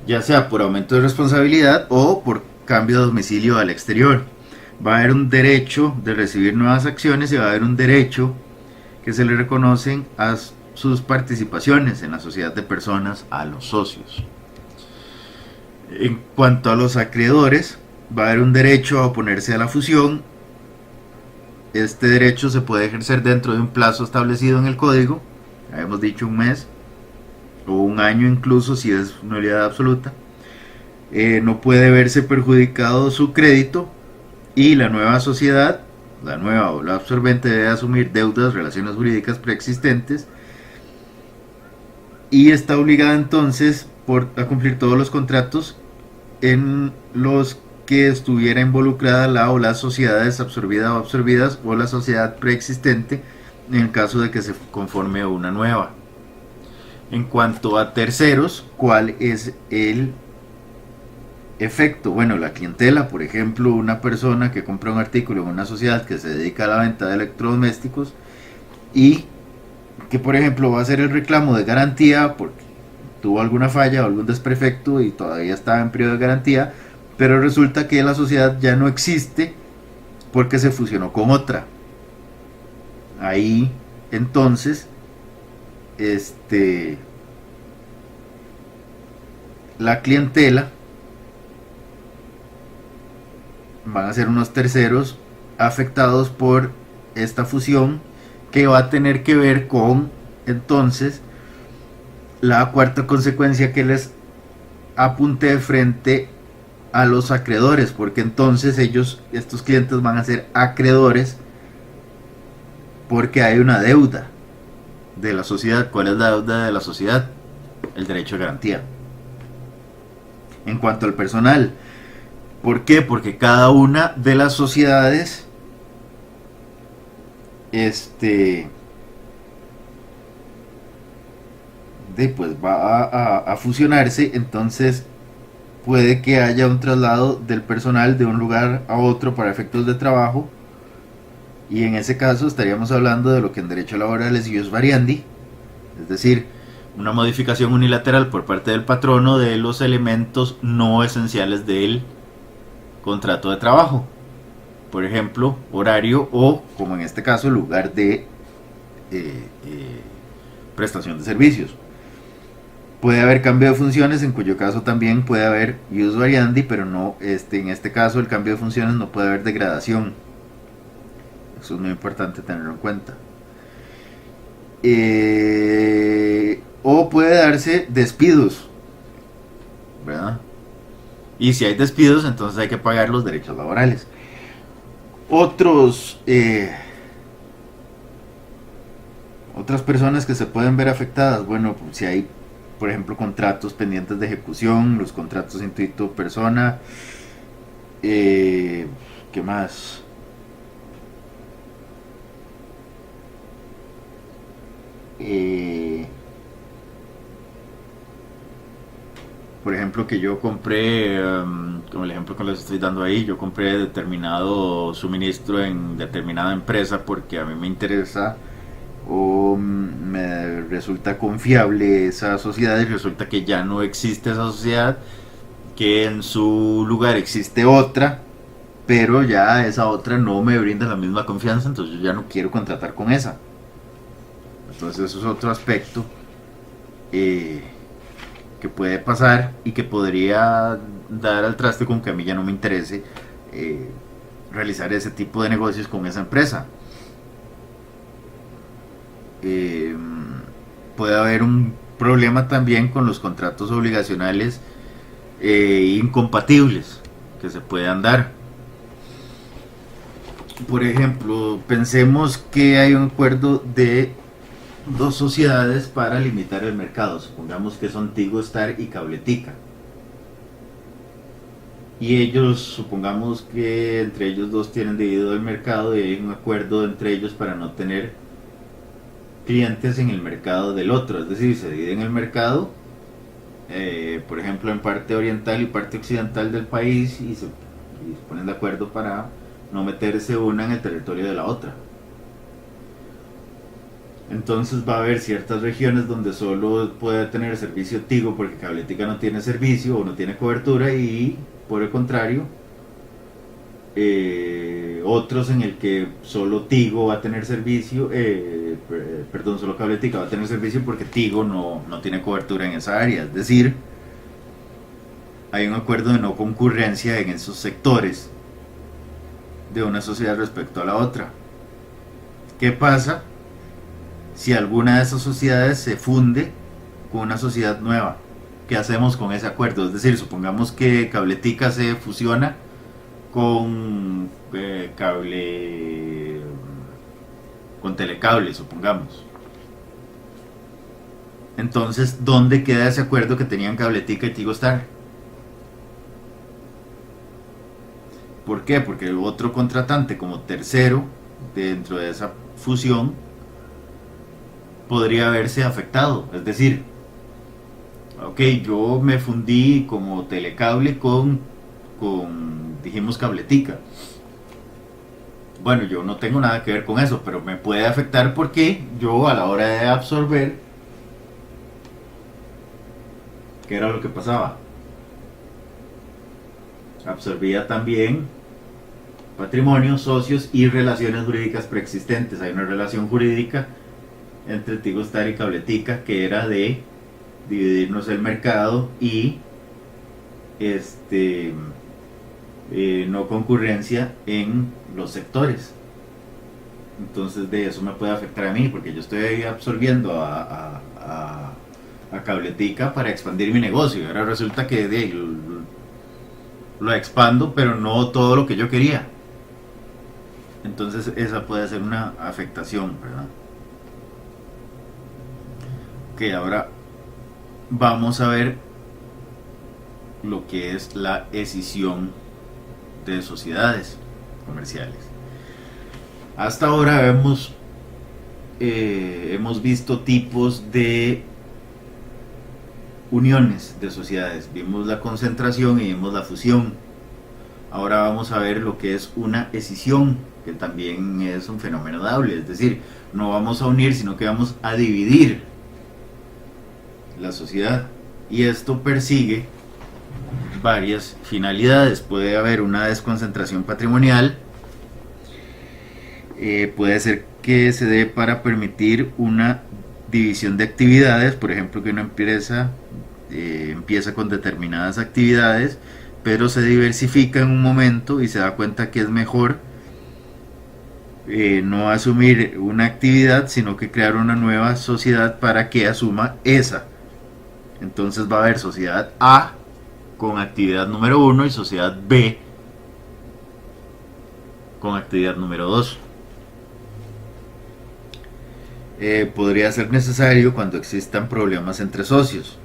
ya sea por aumento de responsabilidad o por cambio de domicilio al exterior, va a haber un derecho de recibir nuevas acciones y va a haber un derecho que se le reconocen a sus participaciones en la sociedad de personas, a los socios. En cuanto a los acreedores, va a haber un derecho a oponerse a la fusión. Este derecho se puede ejercer dentro de un plazo establecido en el código, habíamos dicho un mes o un año incluso si es nulidad absoluta. No puede verse perjudicado su crédito y la nueva sociedad, la nueva o la absorbente, debe asumir deudas, relaciones jurídicas preexistentes y está obligada entonces a cumplir todos los contratos en los que estuviera involucrada la o las sociedades absorbida o absorbidas o la sociedad preexistente en el caso de que se conforme una nueva. En cuanto a terceros, ¿cuál es el efecto? Bueno, la clientela, por ejemplo, una persona que compra un artículo en una sociedad que se dedica a la venta de electrodomésticos y que, por ejemplo, va a hacer el reclamo de garantía porque tuvo alguna falla o algún desperfecto y todavía está en periodo de garantía, pero resulta que la sociedad ya no existe porque se fusionó con otra. Ahí entonces la clientela van a ser unos terceros afectados por esta fusión, que va a tener que ver con entonces la cuarta consecuencia que les apunté frente a los acreedores, porque entonces estos clientes van a ser acreedores porque hay una deuda de la sociedad. ¿Cuál es la deuda de la sociedad? El derecho de garantía. En cuanto al personal, ¿por qué? Porque cada una de las sociedades pues va a fusionarse, entonces puede que haya un traslado del personal de un lugar a otro para efectos de trabajo, y en ese caso estaríamos hablando de lo que en derecho laboral es ius variandi, es decir, una modificación unilateral por parte del patrono de los elementos no esenciales del contrato de trabajo, por ejemplo, horario o, como en este caso, lugar de prestación de servicios. Puede haber cambio de funciones, en cuyo caso también puede haber ius variandi, pero no, en este caso el cambio de funciones no puede haber degradación. Eso es muy importante tenerlo en cuenta. O puede darse despidos, ¿verdad? Y si hay despidos, entonces hay que pagar los derechos laborales. Otras personas que se pueden ver afectadas, bueno, si hay, por ejemplo, contratos pendientes de ejecución, los contratos intuito persona, ¿qué más? Por ejemplo, que yo compré, como el ejemplo que les estoy dando ahí, yo compré determinado suministro en determinada empresa porque a mí me interesa o me resulta confiable esa sociedad, y resulta que ya no existe esa sociedad, que en su lugar existe otra, pero ya esa otra no me brinda la misma confianza, entonces yo ya no quiero contratar con esa. Entonces eso es otro aspecto que puede pasar y que podría dar al traste con que a mí ya no me interese realizar ese tipo de negocios con esa empresa. Puede haber un problema también con los contratos obligacionales incompatibles que se puedan dar. Por ejemplo, pensemos que hay un acuerdo de dos sociedades para limitar el mercado. Supongamos que son Tigo Star y Cabletica. Y ellos, supongamos que entre ellos dos tienen dividido el mercado y hay un acuerdo entre ellos para no tener clientes en el mercado del otro. Es decir, se dividen el mercado, por ejemplo, en parte oriental y parte occidental del país, y se ponen de acuerdo para no meterse una en el territorio de la otra. Entonces va a haber ciertas regiones donde solo puede tener servicio Tigo porque Cabletica no tiene servicio o no tiene cobertura, y por el contrario otros en el que solo Tigo va a tener servicio, solo Cabletica va a tener servicio porque Tigo no tiene cobertura en esa área. Es decir, hay un acuerdo de no concurrencia en esos sectores de una sociedad respecto a la otra. ¿Qué pasa si alguna de esas sociedades se funde con una sociedad nueva? ¿Qué hacemos con ese acuerdo? Es decir, supongamos que Cabletica se fusiona con con Telecable, supongamos. Entonces, ¿dónde queda ese acuerdo que tenían Cabletica y Tigo Star? ¿Por qué? Porque el otro contratante, como tercero dentro de esa fusión, podría verse afectado. Es decir, ok, yo me fundí como Telecable con dijimos Cabletica. Bueno, yo no tengo nada que ver con eso, pero me puede afectar porque yo, a la hora de absorber, ¿qué era lo que pasaba? Absorbía también patrimonio, socios y relaciones jurídicas preexistentes. Hay una relación jurídica entre Tigo Star y Cabletica que era de dividirnos el mercado y no concurrencia en los sectores. Entonces de eso me puede afectar a mí, porque yo estoy absorbiendo a Cabletica para expandir mi negocio. Ahora resulta que lo expando, pero no todo lo que yo quería. Entonces esa puede ser una afectación, ¿verdad? Ok, ahora vamos a ver lo que es la escisión de sociedades comerciales. Hasta ahora hemos visto tipos de uniones de sociedades. Vimos la concentración y vimos la fusión. Ahora vamos a ver lo que es una escisión, que también es un fenómeno dable. Es decir, no vamos a unir, sino que vamos a dividir la sociedad. Y esto persigue varias finalidades. Puede haber una desconcentración patrimonial. Puede ser que se dé para permitir una división de actividades. Por ejemplo, que una empresa empieza con determinadas actividades, pero se diversifica en un momento y se da cuenta que es mejor no asumir una actividad, sino que crear una nueva sociedad para que asuma esa. Entonces va a haber sociedad A con actividad número 1 y sociedad B con actividad número 2. Podría ser necesario cuando existan problemas entre socios.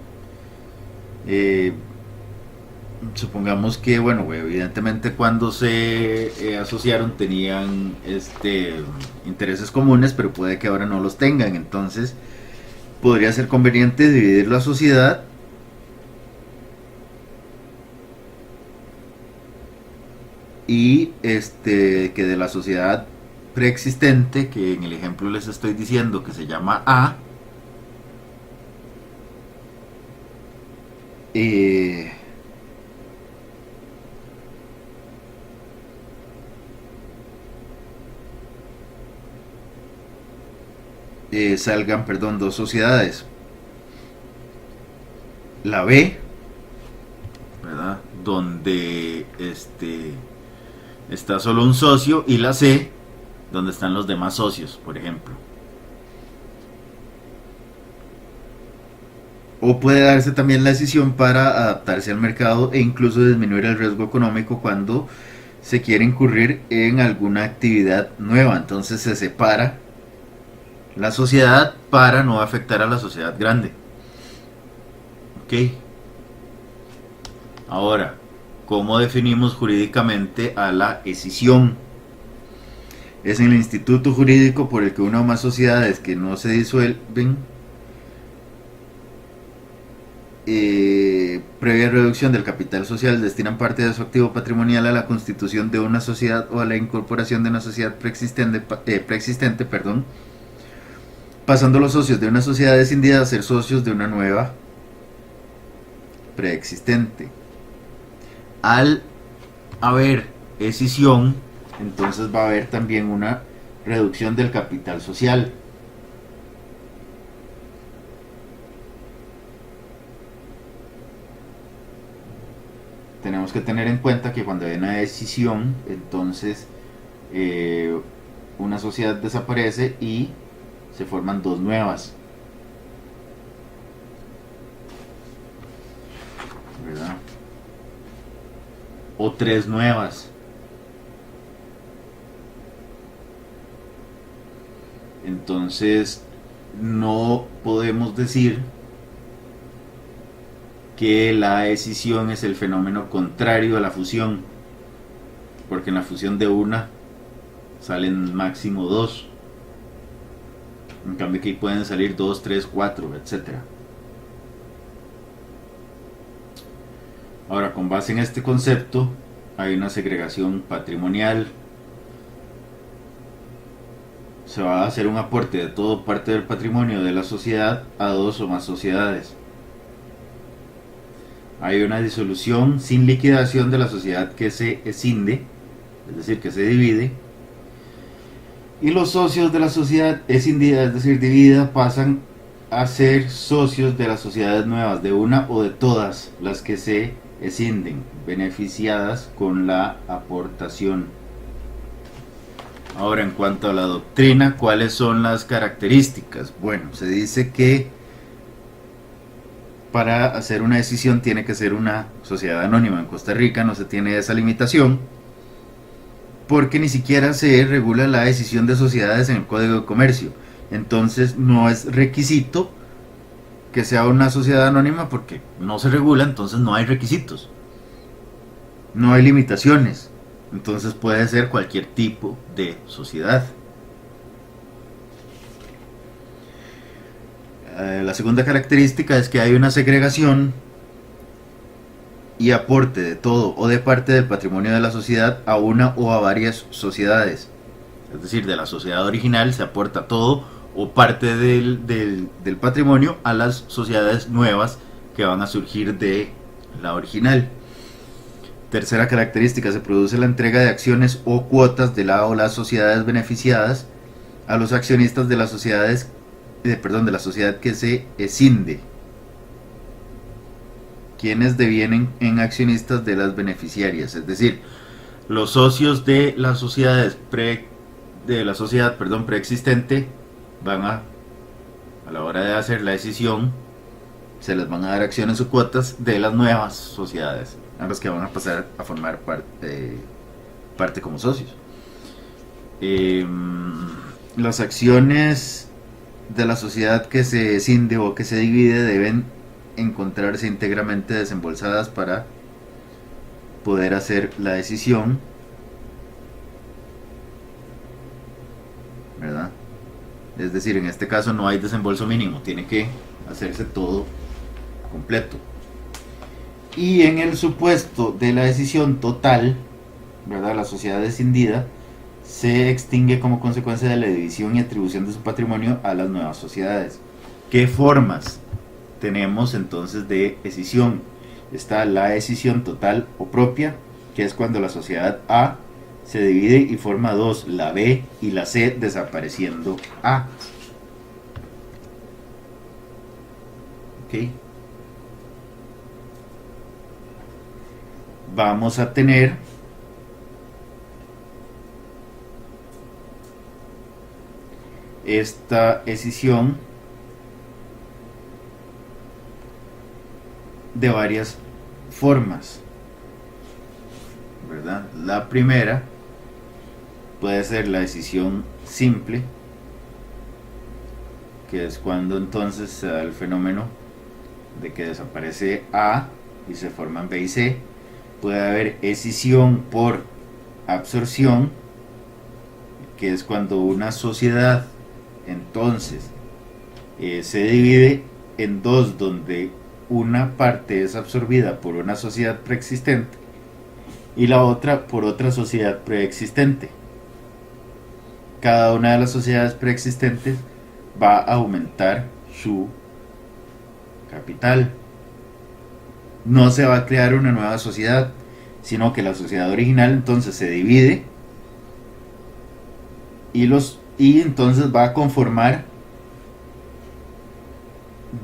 Supongamos que, bueno, evidentemente cuando se asociaron tenían intereses comunes, pero puede que ahora no los tengan. Entonces podría ser conveniente dividir la sociedad y que de la sociedad preexistente, que en el ejemplo les estoy diciendo que se llama A, salgan, perdón, dos sociedades. La B, ¿verdad? Donde está solo un socio, y la C, donde están los demás socios, por ejemplo. O puede darse también la decisión para adaptarse al mercado e incluso disminuir el riesgo económico cuando se quiere incurrir en alguna actividad nueva. Entonces se separa la sociedad para no afectar a la sociedad grande. Ok. Ahora, ¿cómo definimos jurídicamente a la escisión? Es en el instituto jurídico por el que una o más sociedades que no se disuelven, previa reducción del capital social, destinan parte de su activo patrimonial a la constitución de una sociedad o a la incorporación de una sociedad preexistente, pasando los socios de una sociedad escindida a ser socios de una nueva preexistente. Al haber escisión, entonces va a haber también una reducción del capital social. Tenemos que tener en cuenta que cuando hay una escisión, entonces una sociedad desaparece y se forman dos nuevas, ¿verdad? O tres nuevas. Entonces no podemos decir que la escisión es el fenómeno contrario a la fusión, porque en la fusión de una salen máximo dos, en cambio aquí pueden salir 2, 3, 4, etc. Ahora, con base en este concepto hay una segregación patrimonial. Se va a hacer un aporte de todo parte del patrimonio de la sociedad a dos o más sociedades. Hay una disolución sin liquidación de la sociedad que se escinde, es decir, que se divide, y los socios de la sociedad escindida, es decir, dividida, pasan a ser socios de las sociedades nuevas, de una o de todas las que se escinden, beneficiadas con la aportación. Ahora, en cuanto a la doctrina, ¿cuáles son las características? Bueno, se dice que para hacer una decisión tiene que ser una sociedad anónima. En Costa Rica no se tiene esa limitación, porque ni siquiera se regula la decisión de sociedades en el Código de Comercio. Entonces no es requisito que sea una sociedad anónima porque no se regula, entonces no hay requisitos, no hay limitaciones, entonces puede ser cualquier tipo de sociedad. La segunda característica es que hay una segregación y aporte de todo o de parte del patrimonio de la sociedad a una o a varias sociedades. Es decir, de la sociedad original se aporta todo o parte del patrimonio a las sociedades nuevas que van a surgir de la original. Tercera característica, se produce la entrega de acciones o cuotas de la o las sociedades beneficiadas a los accionistas de las sociedades, de la sociedad que se escinde, quienes devienen en accionistas de las beneficiarias, es decir, los socios de las sociedades preexistente van a la hora de hacer la decisión, se les van a dar acciones o cuotas de las nuevas sociedades, a las que van a pasar a formar parte como socios. Las acciones de la sociedad que se escinde o que se divide deben encontrarse íntegramente desembolsadas para poder hacer la decisión, ¿verdad? Es decir, en este caso no hay desembolso mínimo, tiene que hacerse todo completo. Y en el supuesto de la decisión total, ¿verdad?, la sociedad escindida se extingue como consecuencia de la división y atribución de su patrimonio a las nuevas sociedades. ¿Qué formas tenemos entonces de escisión? Está la escisión total o propia, que es cuando la sociedad A se divide y forma dos, la B y la C, desapareciendo A. ¿Ok? Vamos a tener esta escisión de varias formas, ¿verdad? La primera puede ser la escisión simple, que es cuando entonces se da el fenómeno de que desaparece A y se forman B y C. Puede haber escisión por absorción, que es cuando una sociedad entonces se divide en dos, donde una parte es absorbida por una sociedad preexistente y la otra por otra sociedad preexistente. Cada una de las sociedades preexistentes va a aumentar su capital. No se va a crear una nueva sociedad, sino que la sociedad original entonces se divide y entonces va a conformar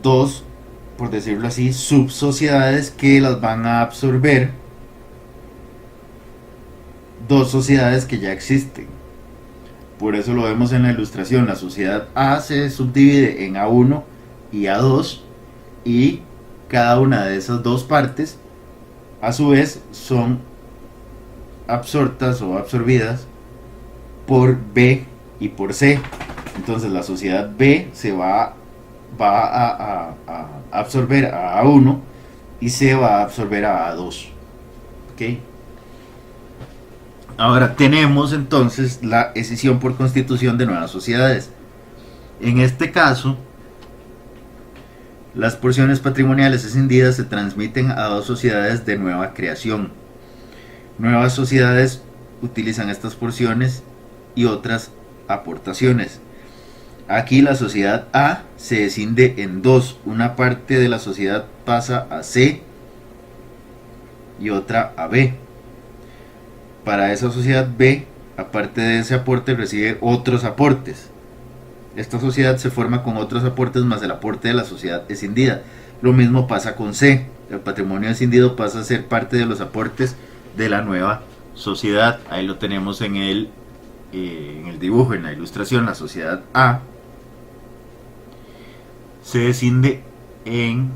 dos, por decirlo así, subsociedades que las van a absorber dos sociedades que ya existen. Por eso lo vemos en la ilustración. La sociedad A se subdivide en A1 y A2, y cada una de esas dos partes a su vez son absortas o absorbidas por B y por C. Entonces la sociedad B se va a absorber a A1 y C va a absorber a A2. ¿Ok? Ahora tenemos entonces la escisión por constitución de nuevas sociedades. En este caso, las porciones patrimoniales escindidas se transmiten a dos sociedades de nueva creación. Nuevas sociedades utilizan estas porciones y otras aportaciones. Aquí la sociedad A se escinde en dos. Una parte de la sociedad pasa a C y otra a B. Para esa sociedad B, aparte de ese aporte, recibe otros aportes. Esta sociedad se forma con otros aportes más el aporte de la sociedad escindida. Lo mismo pasa con C. el patrimonio escindido pasa a ser parte de los aportes de la nueva sociedad. Ahí lo tenemos en el dibujo, en la ilustración. La sociedad A se escinde en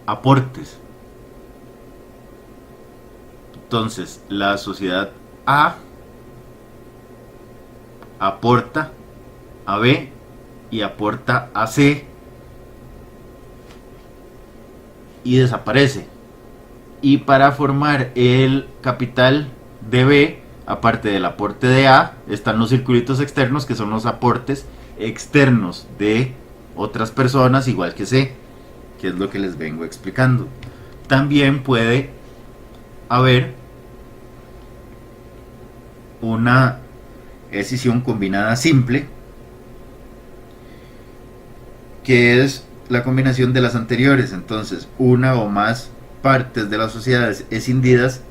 aportes. Entonces, la sociedad A aporta a B y aporta a C y desaparece. Y para formar el capital de B, aparte del aporte de A, están los circulitos externos, que son los aportes externos de otras personas igual que C, que es lo que les vengo explicando. También puede haber una escisión combinada simple, que es la combinación de las anteriores. Entonces, una o más partes de las sociedades escindidas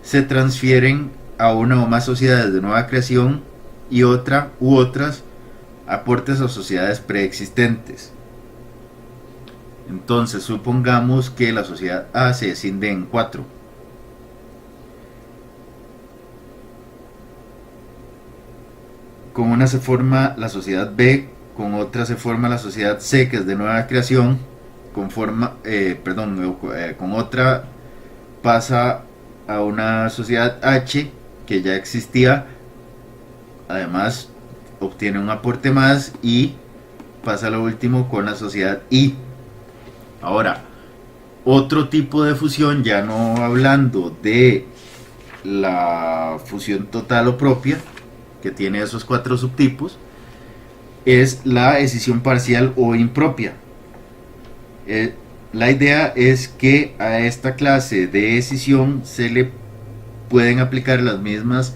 se transfieren a una o más sociedades de nueva creación y otra u otras aportes a sociedades preexistentes. Entonces, supongamos que la sociedad A se escinde en 4. Con una se forma la sociedad B, con otra se forma la sociedad C, que es de nueva creación, con otra pasa a una sociedad H que ya existía, además obtiene un aporte más y pasa a lo último con la sociedad I. Ahora, otro tipo de fusión, ya no hablando de la fusión total o propia, que tiene esos 4 subtipos, es la escisión parcial o impropia. La idea es que a esta clase de escisión se le pueden aplicar las mismas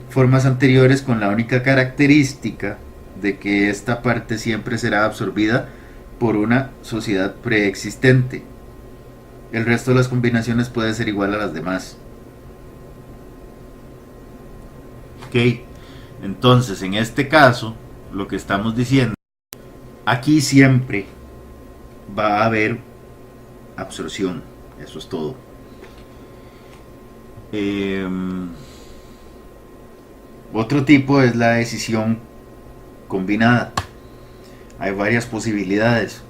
formas anteriores, con la única característica de que esta parte siempre será absorbida por una sociedad preexistente. El resto de las combinaciones puede ser igual a las demás. Ok, entonces en este caso lo que estamos diciendo, aquí siempre va a haber absorción, eso es todo. Otro tipo es la escisión combinada. Hay varias posibilidades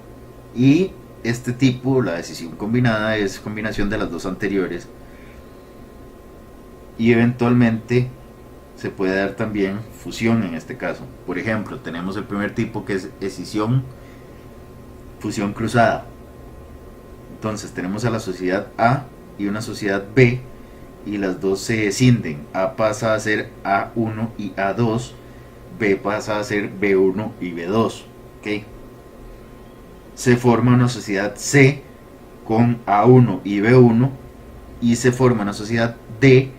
y este tipo, la escisión combinada, es combinación de las dos anteriores y eventualmente se puede dar también fusión en este caso. Por ejemplo, tenemos el primer tipo, que es escisión fusión cruzada. Entonces tenemos a la sociedad A y una sociedad B y las dos se escinden. A pasa a ser A1 y A2, B pasa a ser B1 y B2. ¿Okay? Se forma una sociedad C con A1 y B1 y se forma una sociedad D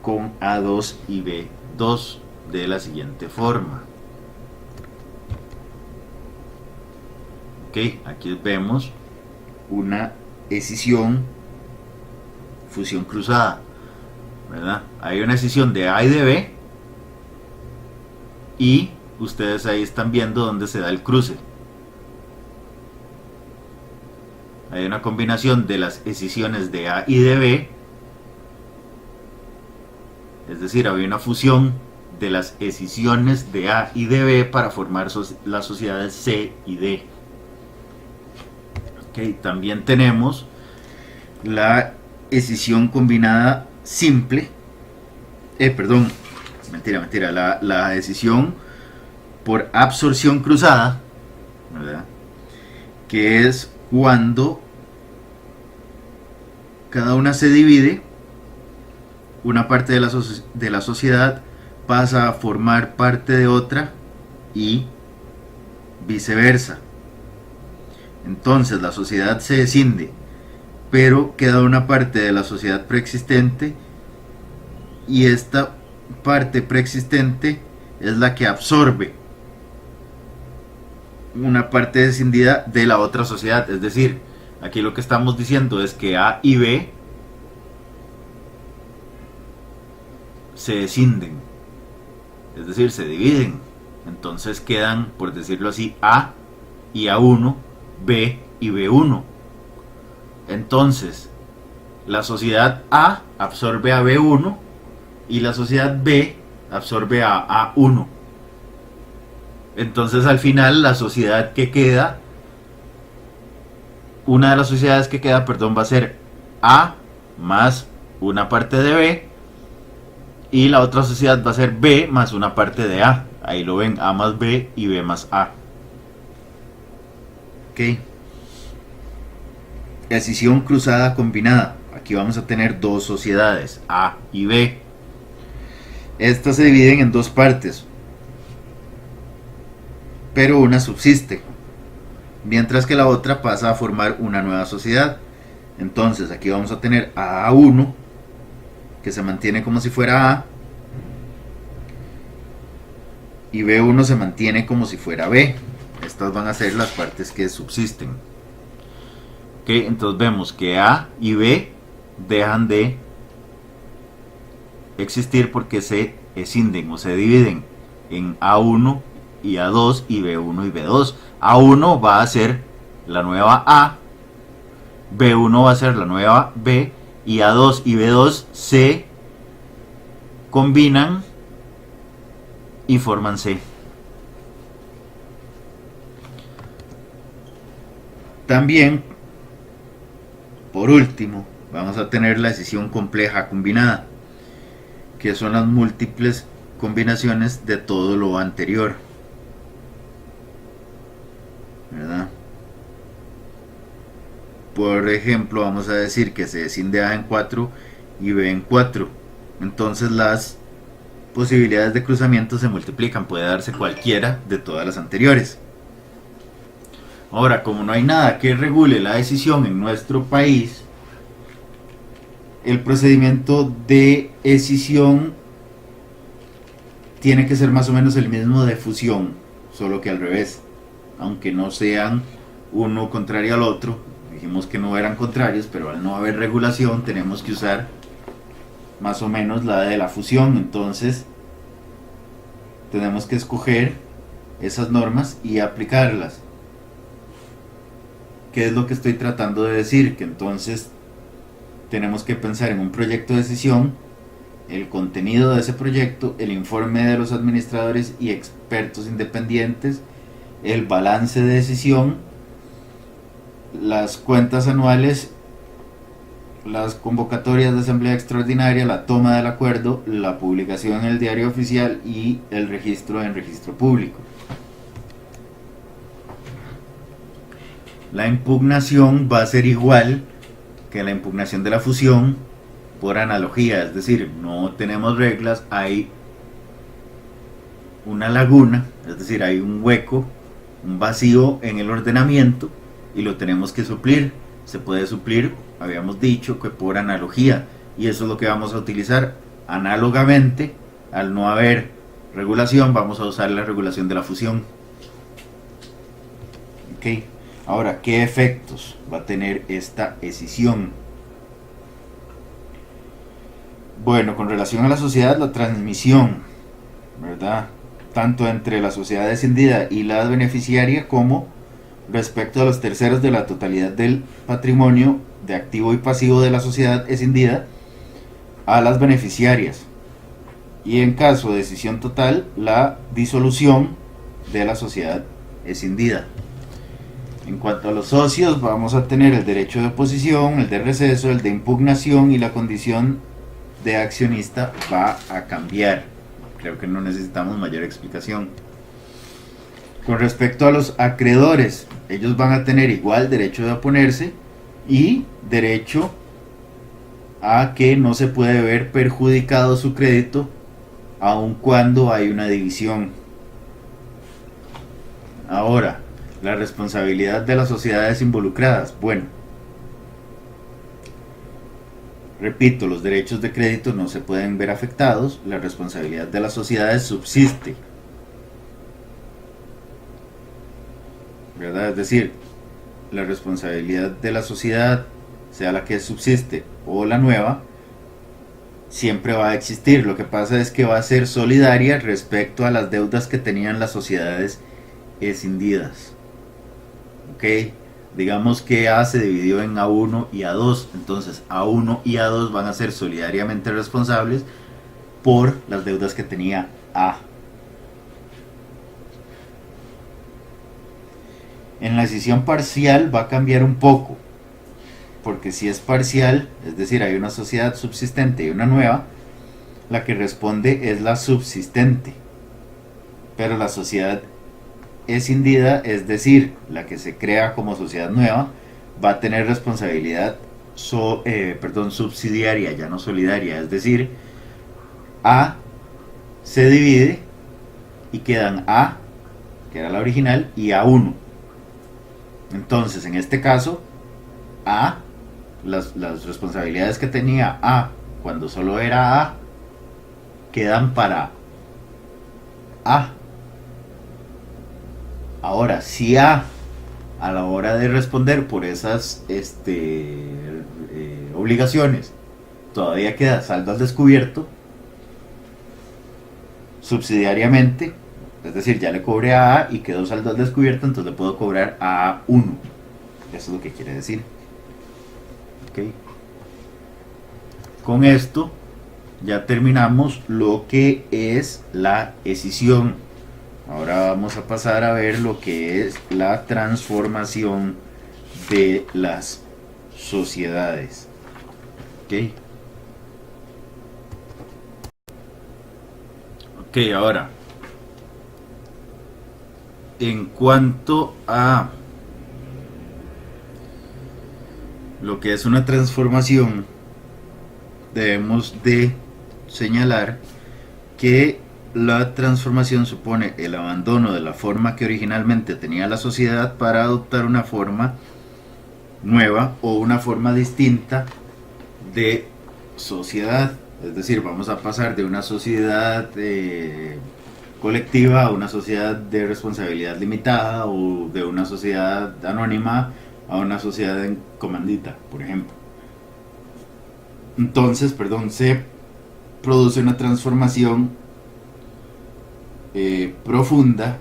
con A2 y B2 de la siguiente forma. Ok, aquí vemos una escisión fusión cruzada, ¿verdad? Hay una escisión de A y de B y ustedes ahí están viendo dónde se da el cruce. Hay una combinación de las escisiones de A y de B, es decir, había una fusión de las escisiones de A y de B para formar las sociedades C y D. Okay, también tenemos la escisión combinada simple, la escisión por absorción cruzada, ¿verdad? Que es cuando cada una se divide, una parte de la sociedad pasa a formar parte de otra y viceversa. Entonces la sociedad se escinde, pero queda una parte de la sociedad preexistente y esta parte preexistente es la que absorbe una parte escindida de la otra sociedad. Es decir, aquí lo que estamos diciendo es que A y B se escinden, es decir, se dividen. Entonces quedan, por decirlo así, A y A1, B y B1. Entonces, la sociedad A absorbe a B1 y la sociedad B absorbe a A1. Entonces, al final, la sociedad que queda, una de las sociedades que queda, perdón, va a ser A más una parte de B, y la otra sociedad va a ser B más una parte de A. Ahí lo ven, A más B y B más A. Ok. Escisión cruzada combinada. Aquí vamos a tener dos sociedades, A y B. Estas se dividen en dos partes, pero una subsiste, mientras que la otra pasa a formar una nueva sociedad. Entonces aquí vamos a tener a A1, que se mantiene como si fuera A, y B1 se mantiene como si fuera B. Estas van a ser las partes que subsisten. Ok, entonces vemos que A y B dejan de existir porque se escinden o se dividen en A1 y A2 y B1 y B2. A1 va a ser la nueva A, B1 va a ser la nueva B, y A2 y B2 se combinan y forman C. También, por último, vamos a tener la escisión compleja combinada, que son las múltiples combinaciones de todo lo anterior, ¿verdad? Por ejemplo, vamos a decir que se escinde A en 4 y B en 4. Entonces las posibilidades de cruzamiento se multiplican. Puede darse cualquiera de todas las anteriores. Ahora, como no hay nada que regule la escisión en nuestro país, el procedimiento de escisión tiene que ser más o menos el mismo de fusión, solo que al revés. Aunque no sean uno contrario al otro, dijimos que no eran contrarios, pero al no haber regulación tenemos que usar más o menos la de la fusión. Entonces tenemos que escoger esas normas y aplicarlas. ¿Qué es lo que estoy tratando de decir? Que entonces tenemos que pensar en un proyecto de decisión, el contenido de ese proyecto, el informe de los administradores y expertos independientes, el balance de decisión, las cuentas anuales, las convocatorias de asamblea extraordinaria, la toma del acuerdo, la publicación en el diario oficial y el registro en registro público. La impugnación va a ser igual que la impugnación de la fusión por analogía, es decir, no tenemos reglas, hay una laguna, es decir, hay un hueco, un vacío en el ordenamiento y lo tenemos que suplir. Se puede suplir, habíamos dicho, que por analogía, y eso es lo que vamos a utilizar. Análogamente, al no haber regulación, vamos a usar la regulación de la fusión. Ok, ahora, ¿qué efectos va a tener esta escisión? Bueno, con relación a la sociedad, la transmisión, ¿verdad? Tanto entre la sociedad escindida y la beneficiaria como respecto a los terceros de la totalidad del patrimonio de activo y pasivo de la sociedad escindida a las beneficiarias, y en caso de decisión total, la disolución de la sociedad escindida. En cuanto a los socios, vamos a tener el derecho de oposición, el de receso, el de impugnación, y la condición de accionista va a cambiar. Creo que no necesitamos mayor explicación. Con respecto a los acreedores, ellos van a tener igual derecho de oponerse y derecho a que no se puede ver perjudicado su crédito aun cuando hay una división. Ahora, la responsabilidad de las sociedades involucradas. Bueno, repito, los derechos de crédito no se pueden ver afectados, la responsabilidad de las sociedades subsiste, ¿verdad? Es decir, la responsabilidad de la sociedad, sea la que subsiste o la nueva, siempre va a existir. Lo que pasa es que va a ser solidaria respecto a las deudas que tenían las sociedades escindidas. ¿Ok? Digamos que A se dividió en A1 y A2, entonces A1 y A2 van a ser solidariamente responsables por las deudas que tenía A. En la decisión parcial va a cambiar un poco, porque si es parcial, es decir, hay una sociedad subsistente y una nueva, la que responde es la subsistente, pero la sociedad escindida, es decir, la que se crea como sociedad nueva, va a tener responsabilidad subsidiaria, ya no solidaria, es decir, A se divide y quedan A, que era la original, y A1. Entonces, en este caso, A, las responsabilidades que tenía A cuando solo era A, quedan para A. Ahora, si a la hora de responder por esas obligaciones todavía queda saldo al descubierto, subsidiariamente, es decir, ya le cobré a A y quedó saldo al descubierto, entonces le puedo cobrar a A1. Eso es lo que quiere decir. ¿Okay? Con esto ya terminamos lo que es la escisión. Ahora vamos a pasar a ver lo que es la transformación de las sociedades. ¿Ok? Ok, ahora, en cuanto a lo que es una transformación, debemos de señalar que la transformación supone el abandono de la forma que originalmente tenía la sociedad para adoptar una forma nueva o una forma distinta de sociedad. Es decir, vamos a pasar de una sociedad colectiva a una sociedad de responsabilidad limitada, o de una sociedad anónima a una sociedad en comandita, por ejemplo. Entonces, se produce una transformación profunda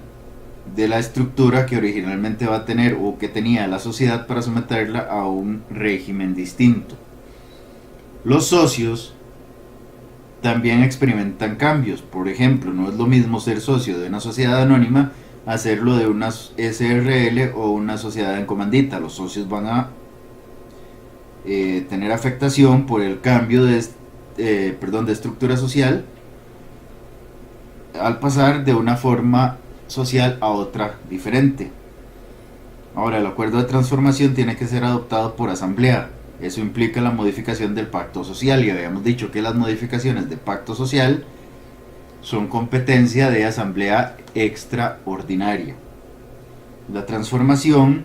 de la estructura que originalmente va a tener o que tenía la sociedad para someterla a un régimen distinto. Los socios también experimentan cambios. Por ejemplo, no es lo mismo ser socio de una sociedad anónima a serlo de una SRL o una sociedad en comandita. Los socios van a tener afectación por el cambio de estructura social al pasar de una forma social a otra diferente. Ahora, el acuerdo de transformación tiene que ser adoptado por asamblea. Eso implica la modificación del pacto social, y habíamos dicho que las modificaciones de pacto social son competencia de asamblea extraordinaria. La transformación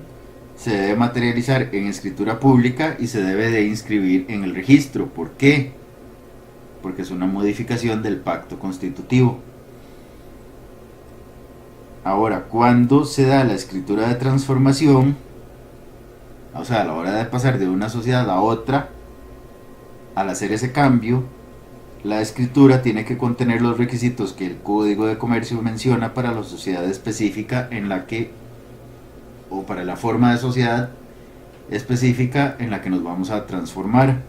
se debe materializar en escritura pública y se debe de inscribir en el registro. ¿Por qué? Porque es una modificación del pacto constitutivo. Ahora, cuando se da la escritura de transformación, o sea, a la hora de pasar de una sociedad a otra, al hacer ese cambio, la escritura tiene que contener los requisitos que el Código de Comercio menciona para la sociedad específica en la que, o para la forma de sociedad específica en la que nos vamos a transformar.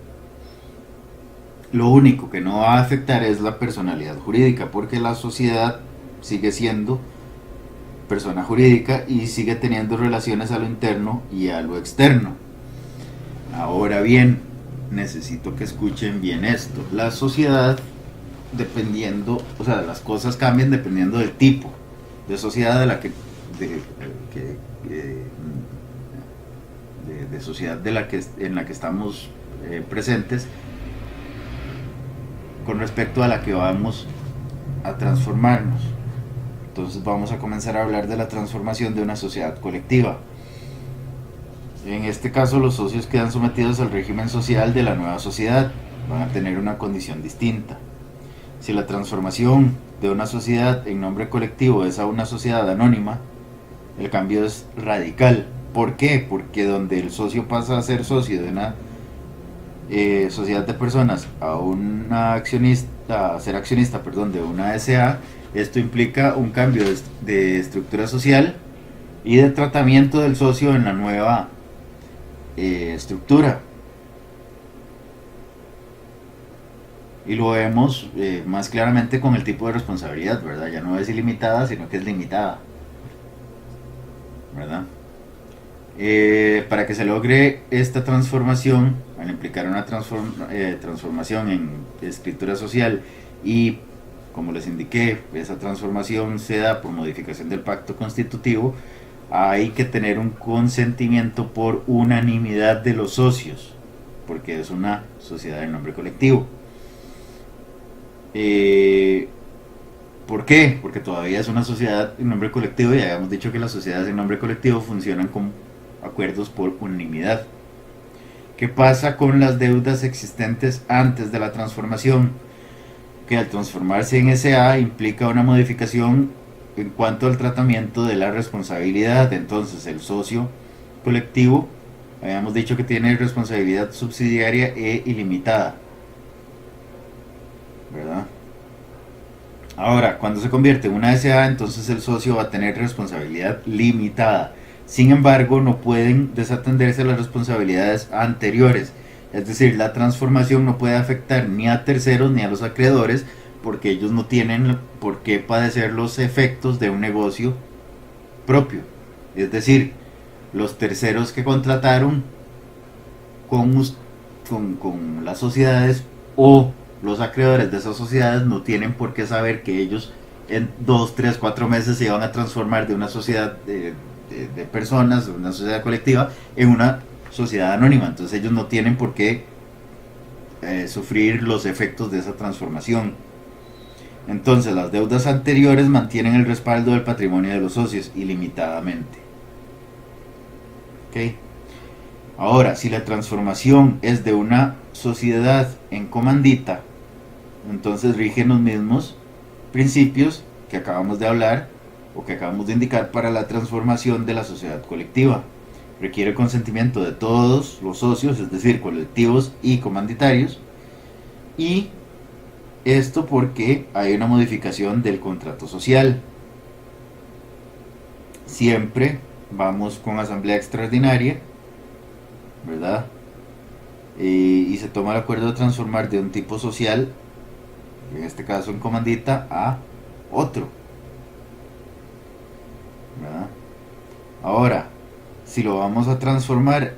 Lo único que no va a afectar es la personalidad jurídica, porque la sociedad sigue siendo persona jurídica y sigue teniendo relaciones a lo interno y a lo externo. Ahora bien, necesito que escuchen bien esto. La sociedad, dependiendo, o sea, las cosas cambian dependiendo del tipo de sociedad de sociedad en la que estamos presentes, con respecto a la que vamos a transformarnos. Entonces vamos a comenzar a hablar de la transformación de una sociedad colectiva. En este caso, los socios quedan sometidos al régimen social de la nueva sociedad. Van a tener una condición distinta. Si la transformación de una sociedad en nombre colectivo es a una sociedad anónima, el cambio es radical. ¿Por qué? Porque donde el socio pasa a ser socio de una sociedad de personas a ser accionista de una SA, esto implica un cambio de estructura social y de tratamiento del socio en la nueva estructura. Y lo vemos más claramente con el tipo de responsabilidad, ¿verdad? Ya no es ilimitada, sino que es limitada, ¿verdad? Para que se logre esta transformación, al implicar una transformación en escritura social y, como les indiqué, esa transformación se da por modificación del pacto constitutivo, hay que tener un consentimiento por unanimidad de los socios, porque es una sociedad en nombre colectivo. Eh, ¿Por qué? Porque todavía es una sociedad en nombre colectivo y habíamos dicho que las sociedades en nombre colectivo funcionan con acuerdos por unanimidad. ¿Qué pasa con las deudas existentes antes de la transformación? Que al transformarse en SA implica una modificación en cuanto al tratamiento de la responsabilidad. Entonces el socio colectivo, habíamos dicho que tiene responsabilidad subsidiaria e ilimitada, ¿verdad? Ahora, cuando se convierte en una SA, entonces el socio va a tener responsabilidad limitada. Sin embargo, no pueden desatenderse las responsabilidades anteriores. Es decir, la transformación no puede afectar ni a terceros ni a los acreedores, porque ellos no tienen por qué padecer los efectos de un negocio propio. Es decir, los terceros que contrataron con, con las sociedades o los acreedores de esas sociedades no tienen por qué saber que ellos en 2, 3, 4 meses se iban a transformar de una sociedad de personas, de una sociedad colectiva, en una sociedad anónima. Entonces ellos no tienen por qué sufrir los efectos de esa transformación. Entonces las deudas anteriores mantienen el respaldo del patrimonio de los socios ilimitadamente. ¿Ok? Ahora, si la transformación es de una sociedad en comandita, entonces rigen los mismos principios que acabamos de hablar o que acabamos de indicar para la transformación de la sociedad colectiva. Requiere consentimiento de todos los socios, es decir, colectivos y comanditarios, y esto porque hay una modificación del contrato social. Siempre vamos con asamblea extraordinaria, ¿verdad? Y se toma el acuerdo de transformar de un tipo social, en este caso en comandita, a otro, ¿verdad? Ahora, si lo vamos a transformar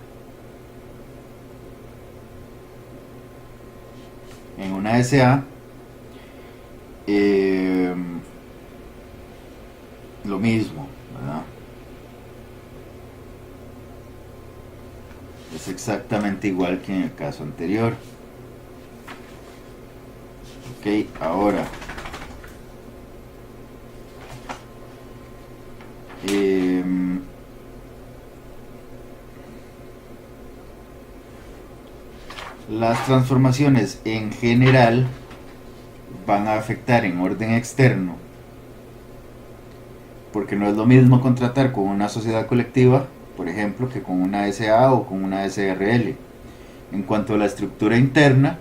en una SA, lo mismo, ¿verdad? Es exactamente igual que en el caso anterior. Ok, ahora las transformaciones en general van a afectar en orden externo, porque no es lo mismo contratar con una sociedad colectiva, por ejemplo, que con una SA o con una SRL. En cuanto a la estructura interna,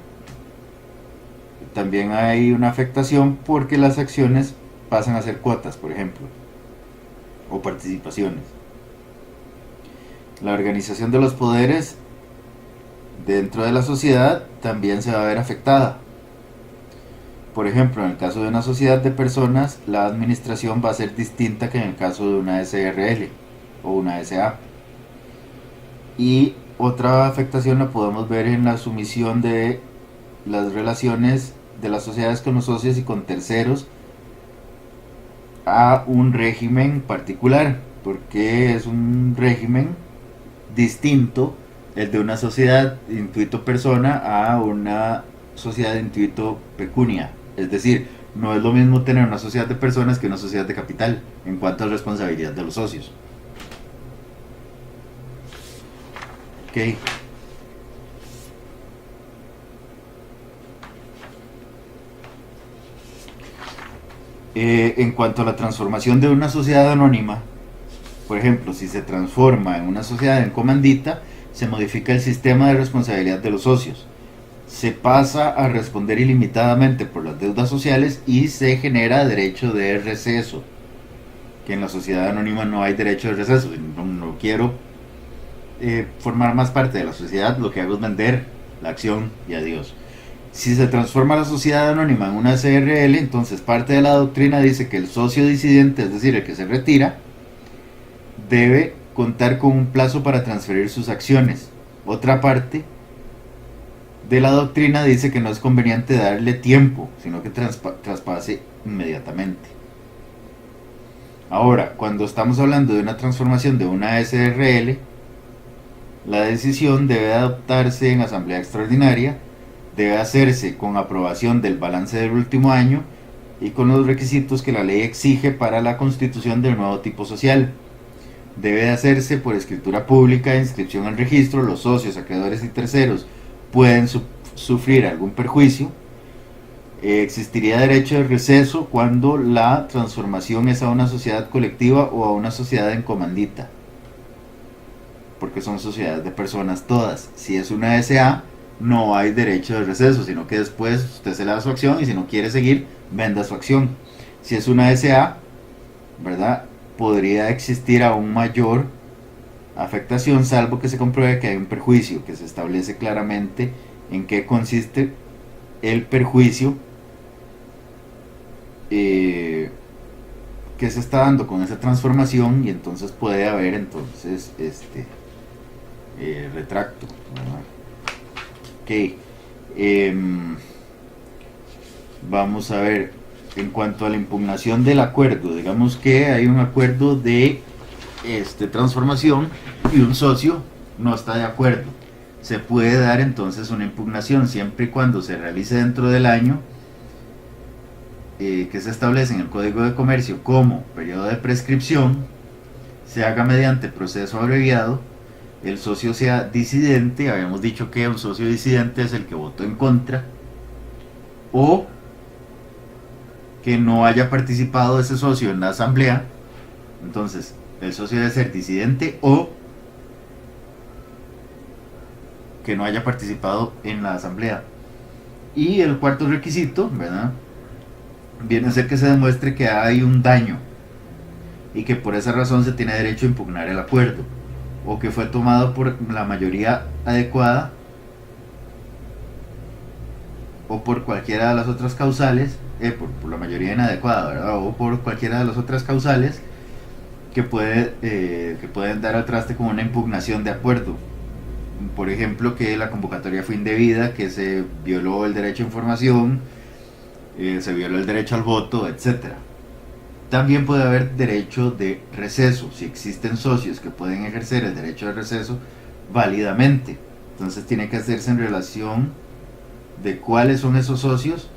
también hay una afectación porque las acciones pasan a ser cuotas, por ejemplo, o participaciones. La organización de los poderes dentro de la sociedad también se va a ver afectada. Por ejemplo, en el caso de una sociedad de personas, la administración va a ser distinta que en el caso de una SRL o una SA. Y otra afectación la podemos ver en la sumisión de las relaciones de las sociedades con los socios y con terceros a un régimen particular, porque es un régimen distinto el de una sociedad intuito persona a una sociedad intuito pecunia. Es decir, no es lo mismo tener una sociedad de personas que una sociedad de capital en cuanto a responsabilidad de los socios. Ok. En cuanto a la transformación de una sociedad anónima, por ejemplo, si se transforma en una sociedad en comandita, se modifica el sistema de responsabilidad de los socios. Se pasa a responder ilimitadamente por las deudas sociales y se genera derecho de receso, que en la sociedad anónima no hay derecho de receso. No quiero formar más parte de la sociedad, lo que hago es vender la acción y adiós. Si se transforma la sociedad anónima en una SRL, entonces parte de la doctrina dice que el socio disidente, es decir, el que se retira, debe contar con un plazo para transferir sus acciones. Otra parte de la doctrina dice que no es conveniente darle tiempo, sino que traspase inmediatamente. Ahora, cuando estamos hablando de una transformación de una SRL, la decisión debe adoptarse en asamblea extraordinaria, debe hacerse con aprobación del balance del último año y con los requisitos que la ley exige para la constitución del nuevo tipo social. Debe hacerse por escritura pública, inscripción en registro. Los socios, acreedores y terceros pueden sufrir algún perjuicio. Existiría derecho de receso cuando la transformación es a una sociedad colectiva o a una sociedad en comandita, porque son sociedades de personas todas. Si es una SA, no hay derecho de receso, sino que después usted se le da su acción y si no quiere seguir, venda su acción. Si es una SA, ¿verdad?, podría existir aún mayor afectación, salvo que se compruebe que hay un perjuicio, que se establece claramente en qué consiste el perjuicio que se está dando con esa transformación, y entonces puede haber entonces retracto, ¿verdad? Ok. Vamos a ver, en cuanto a la impugnación del acuerdo, digamos que hay un acuerdo de transformación y un socio no está de acuerdo. Se puede dar entonces una impugnación siempre y cuando se realice dentro del año que se establece en el Código de Comercio como periodo de prescripción, se haga mediante proceso abreviado, el socio sea disidente. Habíamos dicho que un socio disidente es el que votó en contra, o que no haya participado ese socio en la asamblea. Entonces el socio debe ser disidente o que no haya participado en la asamblea. Y el cuarto requisito, ¿verdad?, viene a ser que se demuestre que hay un daño y que por esa razón se tiene derecho a impugnar el acuerdo, o que fue tomado por la mayoría adecuada o por cualquiera de las otras causales, por la mayoría inadecuada, ¿verdad?, o por cualquiera de las otras causales que pueden dar al traste con una impugnación de acuerdo. Por ejemplo, que la convocatoria fue indebida, que se violó el derecho a información, se violó el derecho al voto, etc. También puede haber derecho de receso, si existen socios que pueden ejercer el derecho de receso válidamente. Entonces tiene que hacerse en relación de cuáles son esos socios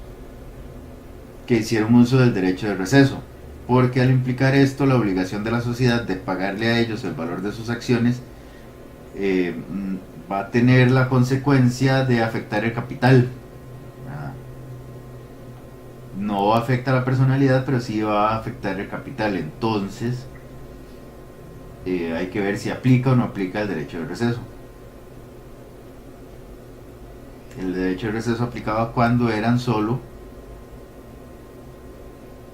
que hicieron uso del derecho de receso, porque al implicar esto la obligación de la sociedad de pagarle a ellos el valor de sus acciones va a tener la consecuencia de afectar el capital. No afecta a la personalidad, pero sí va a afectar el capital. Entonces hay que ver si aplica o no aplica el derecho de receso. El derecho de receso aplicaba cuando eran solo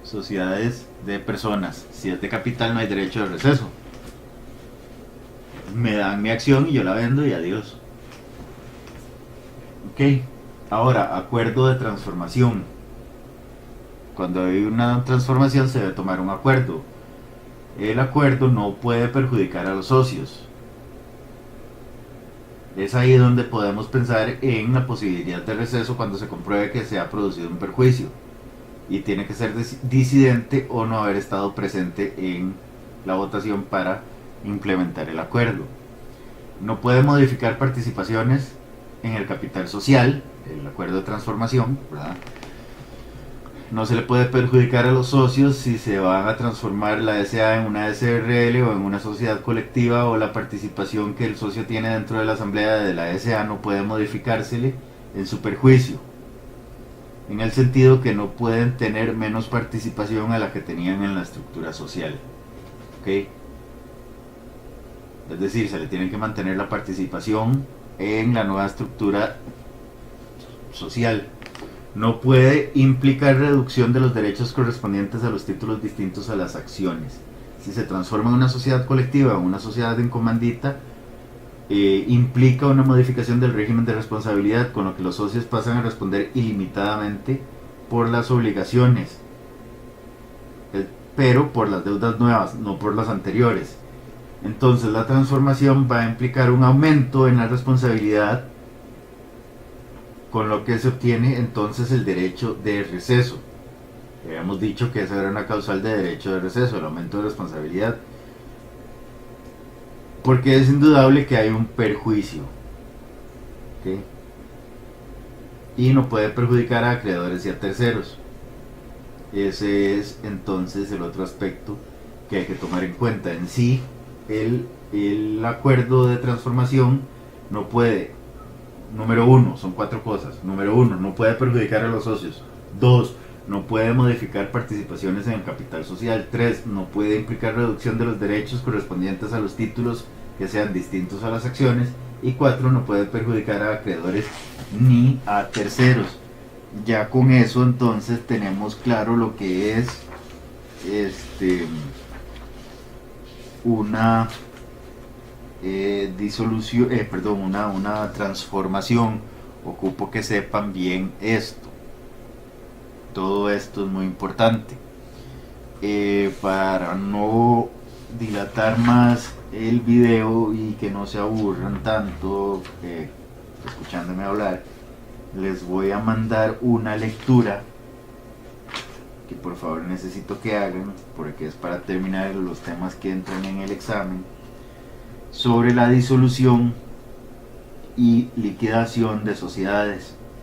sociedades de personas. Si es de capital no hay derecho de receso. Me dan mi acción y yo la vendo y adiós. Ok. Ahora, acuerdo de transformación. Cuando hay una transformación se debe tomar un acuerdo. El acuerdo no puede perjudicar a los socios. Es ahí donde podemos pensar en la posibilidad de receso cuando se compruebe que se ha producido un perjuicio y tiene que ser disidente o no haber estado presente en la votación para implementar el acuerdo. No puede modificar participaciones en el capital social, el acuerdo de transformación, ¿verdad? No se le puede perjudicar a los socios si se van a transformar la SA en una SRL o en una sociedad colectiva, o la participación que el socio tiene dentro de la asamblea de la SA no puede modificársele en su perjuicio, en el sentido que no pueden tener menos participación a la que tenían en la estructura social. ¿Okay? Es decir, se le tiene que mantener la participación en la nueva estructura social. No puede implicar reducción de los derechos correspondientes a los títulos distintos a las acciones. Si se transforma en una sociedad colectiva o una sociedad en comandita, implica una modificación del régimen de responsabilidad, con lo que los socios pasan a responder ilimitadamente por las obligaciones, pero por las deudas nuevas, no por las anteriores. Entonces la transformación va a implicar un aumento en la responsabilidad, con lo que se obtiene entonces el derecho de receso. Habíamos dicho que esa era una causal de derecho de receso, el aumento de responsabilidad, porque es indudable que hay un perjuicio, ¿okay? Y no puede perjudicar a acreedores y a terceros. Ese es entonces el otro aspecto que hay que tomar en cuenta. En sí, el acuerdo de transformación no puede, número uno, son 4 cosas. Número uno, no puede perjudicar a los socios. 2, no puede modificar participaciones en el capital social. 3, no puede implicar reducción de los derechos correspondientes a los títulos que sean distintos a las acciones. Y 4, no puede perjudicar a acreedores ni a terceros. Ya con eso entonces tenemos claro lo que es una disolución, una transformación. Ocupo que sepan bien esto. Todo esto es muy importante. Para no dilatar más el video y que no se aburran tanto escuchándome hablar, les voy a mandar una lectura que por favor necesito que hagan, porque es para terminar los temas que entran en el examen, sobre la disolución y liquidación de sociedades.